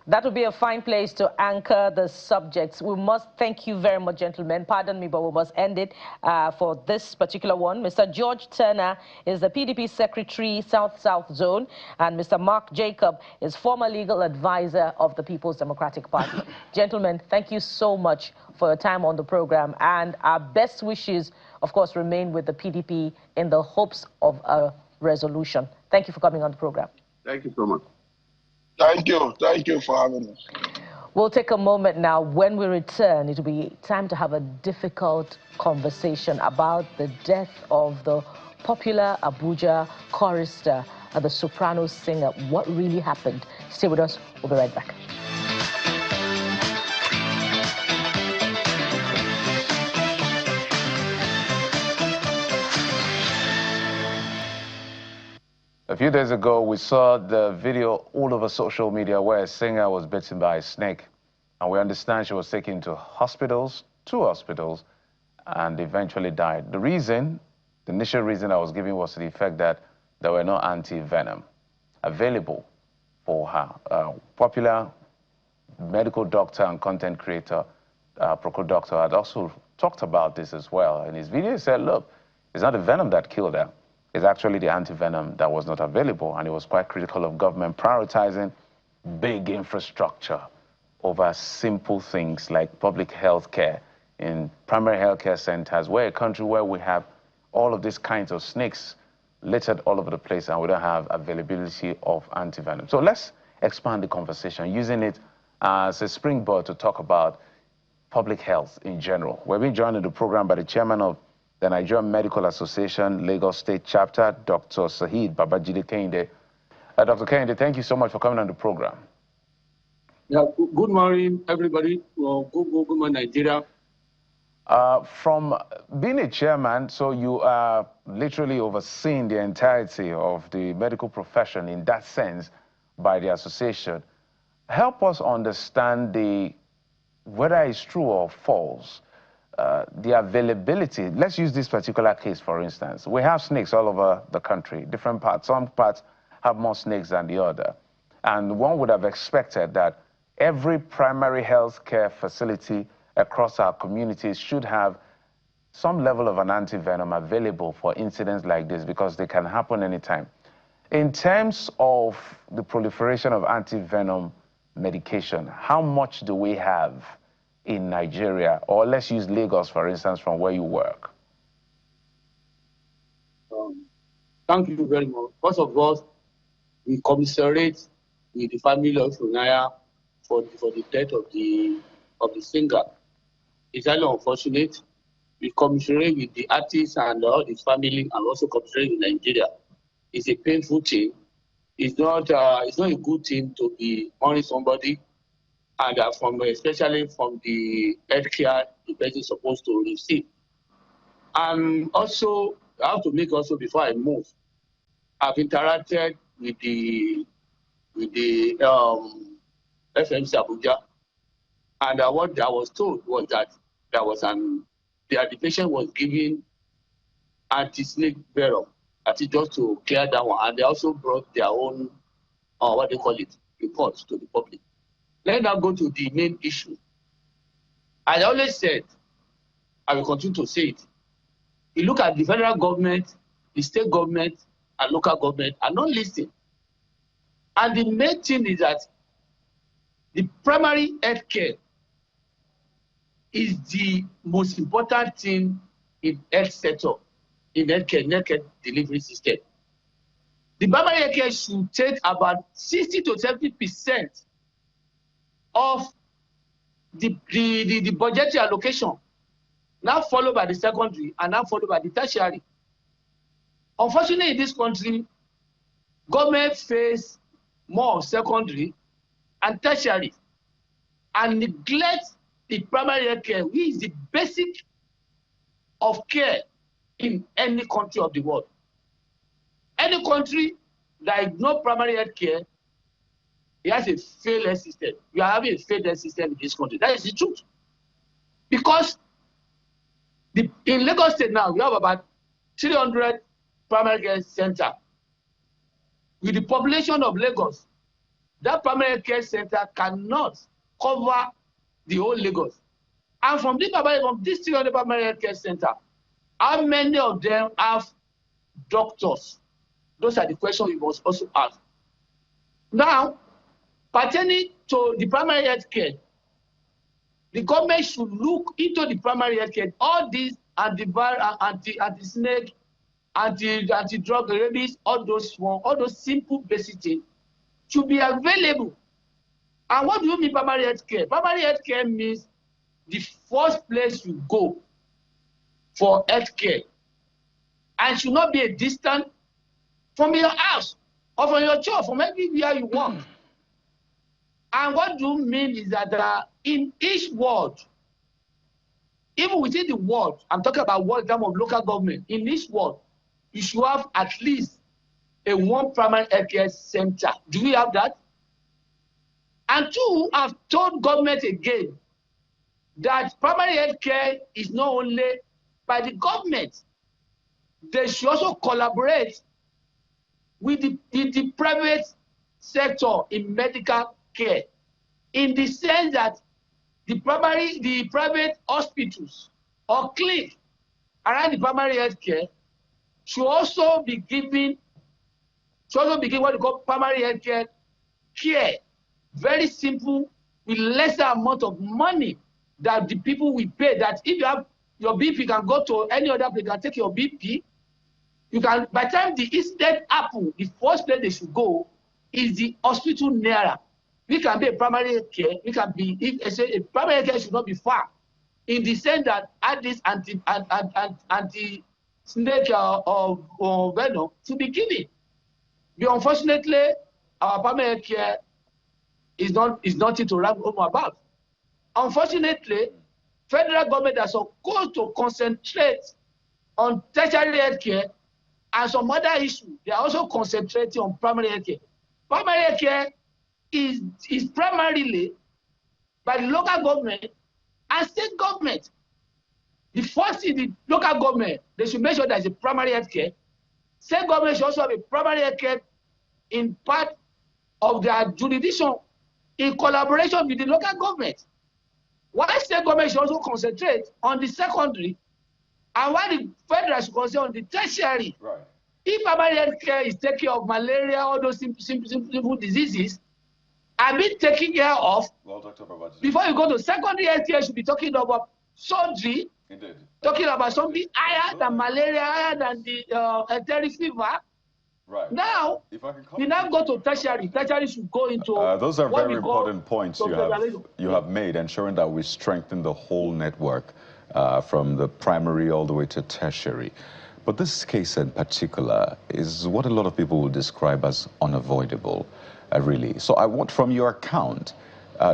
That would be a fine place to anchor the subjects. We must thank you very much, gentlemen. Pardon me, but we must end it for this particular one. Mr. George Turner is the PDP Secretary, South-South Zone, and Mr. Mark Jacob is former legal advisor of the People's Democratic Party. Gentlemen, thank you so much for your time on the program, and our best wishes, of course, remain with the PDP in the hopes of a resolution. Thank you for coming on the program. Thank you so much. Thank you for having us. We'll take a moment now. When we return, it will be time to have a difficult conversation about the death of the popular Abuja chorister and the soprano singer. What really happened? Stay with us. We'll be right back. A few days ago, we saw the video all over social media where a singer was bitten by a snake. And we understand she was taken to hospitals, and eventually died. The initial reason I was giving was to the effect that there were no anti-venom available for her. Popular medical doctor and content creator, Procol Doctor, had also talked about this as well. In his video, he said, look, it's not the venom that killed her. It's actually the anti-venom that was not available, and it was quite critical of government prioritizing big infrastructure over simple things like public health care in primary health care centers. We're a country where we have all of these kinds of snakes littered all over the place, and we don't have availability of anti-venom. So let's expand the conversation, using it as a springboard to talk about public health in general. We're being joined in the program by the chairman of the Nigerian Medical Association, Lagos State Chapter, Dr. Saheed Babajide Kehinde. Dr. Kehinde, thank you so much for coming on the program. Yeah, good morning, everybody. Well, good morning, Nigeria. From being a chairman, so you are literally overseeing the entirety of the medical profession in that sense by the association. Help us understand whether it's true or false. The availability. Let's use this particular case, for instance. We have snakes all over the country, different parts. Some parts have more snakes than the other. And one would have expected that every primary health care facility across our communities should have some level of an anti-venom available for incidents like this, because they can happen anytime. In terms of the proliferation of anti-venom medication, how much do we have in Nigeria? Or let's use Lagos, for instance, from where you work. Thank you very much. First of all, we commiserate with the family of Funaya for the death of the singer. It's highly unfortunate. We commiserate with the artist and all his family, and also commiserate with Nigeria. It's a painful thing. It's not a good thing to be mourning somebody, and especially from the healthcare the person is supposed to receive. And also, I have to make also, before I move, I've interacted with the FMC Abuja, and what I was told was that the patient was given anti-snake venom, just to clear that one, and they also brought their own reports to the public. Let's now go to the main issue. I always said, I will continue to say it. You look at the federal government, the state government, and local government are not listening. And the main thing is that the primary health care is the most important thing in health sector, in healthcare delivery system. The primary health care should take about 60 to 70% of the budgetary allocation, now followed by the secondary, and now followed by the tertiary. Unfortunately, in this country, government face more secondary and tertiary, and neglect the primary health care, which is the basic of care in any country of the world. Any country that is no primary health care, it has a failed health system. We are having a failed health system in this country. That is the truth. Because in Lagos State now, we have about 300 primary care centers. With the population of Lagos, that primary care center cannot cover the whole Lagos. And from this 300 primary care center, how many of them have doctors? Those are the questions we must also ask. Now, pertaining to the primary health care, the government should look into the primary health care. All these antiviral, anti-snake, anti-drug rabies, all those simple basic things should be available. And what do you mean primary health care? Primary health care means the first place you go for health care, and should not be a distance from your house or from your job, from everywhere you work. And what do you mean is that in each ward, even within the ward, I'm talking about ward in terms of local government, in each ward, you should have at least one primary health care center. Do we have that? And two, I've told government again that primary health care is not only by the government. They should also collaborate with the private sector in medical care, in the sense that the private hospitals or clinics around the primary health care should also be giving what we call primary health care, very simple, with lesser amount of money that the people will pay. That if you have your BP, you can go to any other place, you can take your BP. You can, by the time the incident happens, the first place they should go is the hospital nearer. We can be a primary care. We can be, if I say a primary care should not be far, in the sense that at this anti-snake or venom to be given. But unfortunately, our primary care is nothing to rap home about. Unfortunately, federal government are supposed to concentrate on tertiary health care and some other issues. They are also concentrating on primary health care. Primary health care is primarily by the local government and state government. The first is the local government. They should make sure there's a primary health care. State government should also have a primary health care in part of their jurisdiction in collaboration with the local government. Why state government should also concentrate on the secondary, and why the federal should concentrate on the tertiary. Right. If primary health care is taking care of malaria, all those simple diseases, are being taken care of, well, Dr. Before you go to secondary health care, you should be talking about surgery, indeed, talking about something higher than malaria, higher than the enteric fever. Right. Now, we now go to tertiary. Tertiary should go into those are very important points you have made, ensuring that we strengthen the whole network from the primary all the way to tertiary. But this case in particular is what a lot of people will describe as unavoidable, really. So I want, from your account,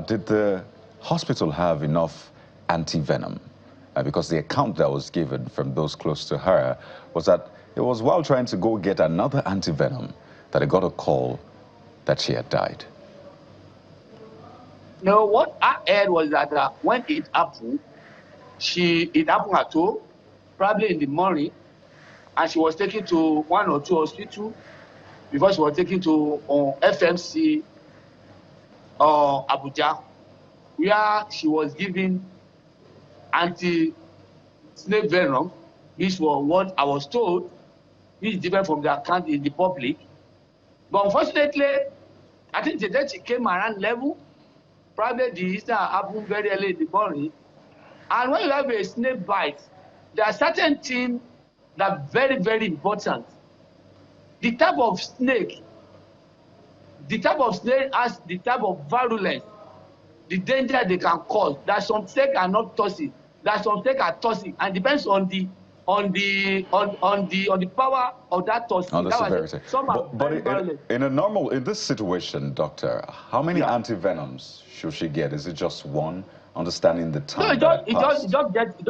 did the hospital have enough anti-venom? Because the account that was given from those close to her was that it was while trying to go get another anti-venom that it got a call that she had died. No, what I heard was that when it happened, it happened at home, probably in the morning, and she was taken to one or two hospitals before she was taken to FMC Abuja, where she was given anti-snake venom, which was what I was told, which is different from the account in the public. But unfortunately, I think the day she came around level, probably the incident happened very early in the morning. And when you have a snake bite, there are certain things that are very, very important. The type of snake has the type of virulence, the danger they can cause. That some snakes are not toxic, that some snakes are toxic, and depends on the power of that toxin. On the severity. But in this situation, doctor, how many anti-venoms should she get? Is it just one? Understanding the time. No, it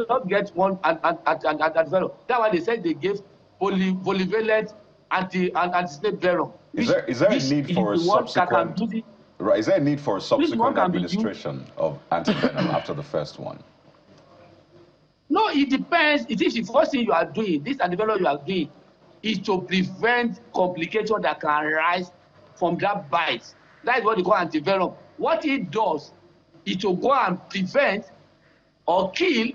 don't get one anti-venom. That's why they said they gave polyvalent anti-snake venom. Is there a need for a subsequent? Right. Is there a need for a subsequent administration of anti-venom after the first one? No, it depends. It is the first thing you are doing. This anti-venom you are doing is to prevent complications that can arise from that bite. That is what they call anti-venom. What it does is to go and prevent or kill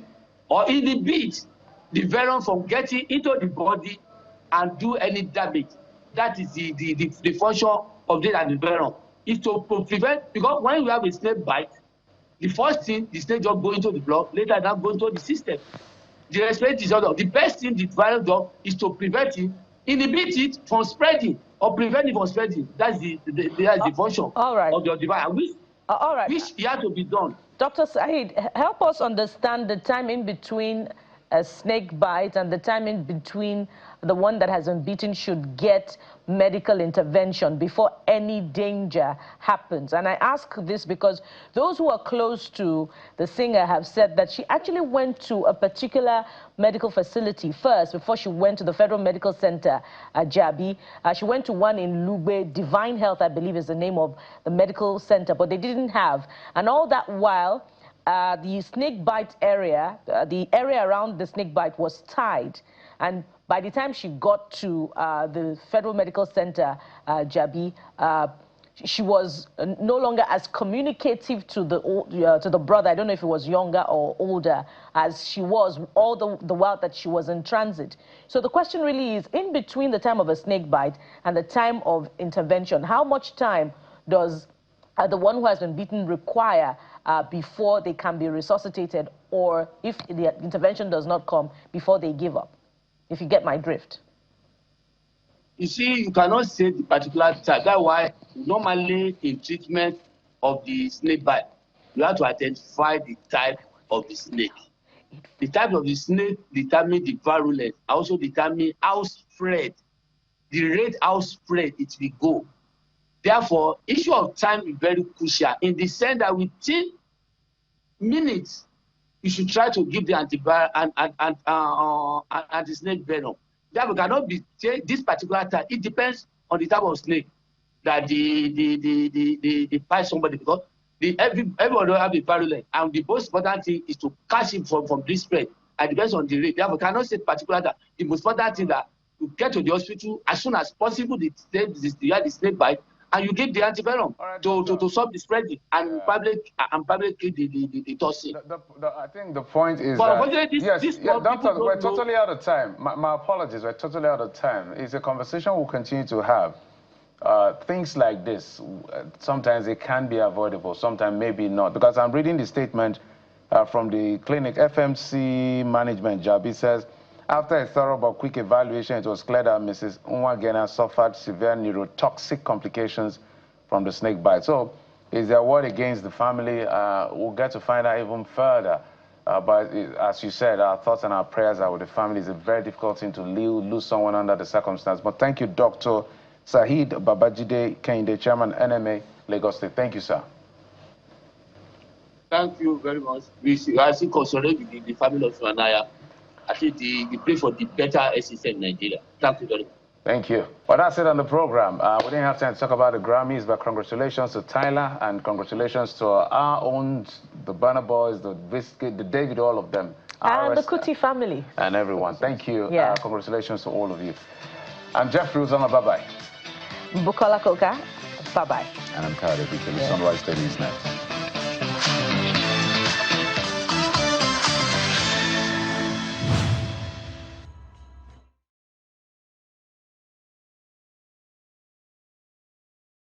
or inhibit the venom from getting into the body and do any damage. That is the function of the anti-venom. Is to prevent, because when you have a snake bite, the first thing, the snake just go into the blood, later that go into the system. The respiratory disorder, the best thing the virus does is to prevent it, inhibit it from spreading, or prevent it from spreading. That's the function of your device, which it has to be done. Dr. Saeed, help us understand the time in between a snake bite and the time in between the one that has been bitten should get medical intervention before any danger happens. And I ask this because those who are close to the singer have said that she actually went to a particular medical facility first before she went to the Federal Medical Center at Jabi. She went to one in Lugbe. Divine Health, I believe, is the name of the medical center, but they didn't have. And all that while, the snake bite area, the area around the snake bite was tied. And by the time she got to the Federal Medical Center, Jabi, she was no longer as communicative to the brother. I don't know if he was younger or older, as she was all the while that she was in transit. So the question really is, in between the time of a snake bite and the time of intervention, how much time does the one who has been beaten require before they can be resuscitated, or if the intervention does not come, before they give up? If you get my drift. You see, you cannot say the particular type. That's why normally in treatment of the snake bite, you have to identify the type of the snake. The type of the snake determines the virulence, also determines how spread, the rate how spread it will go. Therefore, issue of time is very crucial in the sense that within minutes, you should try to give the antiviral and anti-snake venom. That cannot be this particular type. It depends on the type of snake that they bite somebody, because everyone don't have a virulence, and the most important thing is to catch him from this spread. It depends on the rate. Therefore, cannot say particular that. The most important thing that you get to the hospital as soon as possible. The snake bite, and you give the antivenom to stop the spreading and probably kill the toxin. I think the point is doctor, we're totally out of time. My apologies, we're totally out of time. It's a conversation we'll continue to have. Things like this, sometimes it can be avoidable, sometimes maybe not. Because I'm reading the statement from the clinic FMC management job. It says, after a thorough but quick evaluation, it was clear that Mrs. Nwagena suffered severe neurotoxic complications from the snake bite. So, is there a word against the family? We'll get to find out even further. But as you said, our thoughts and our prayers are with the family. It's a very difficult thing to lose someone under the circumstance. But thank you, Dr. Saheed Babajide Kehinde, Chairman, NMA, Lagos State. Thank you, sir. Thank you very much. We still consolidate with the family of Suanaya. I think the pray for the better system in Nigeria. Thank you very much. Thank you. Well, that's it on the program. We didn't have time to talk about the Grammys, but congratulations to Tyler and congratulations to our own, the Burna Boys, the Biscuit, the David, all of them. And the Kuti family. And everyone. Thank you. Yeah. Congratulations to all of you. I'm Jeffrey Uzoma. Bye-bye. Bukola Koka. Bye-bye. And I'm Kyle Sunrise Daily is next.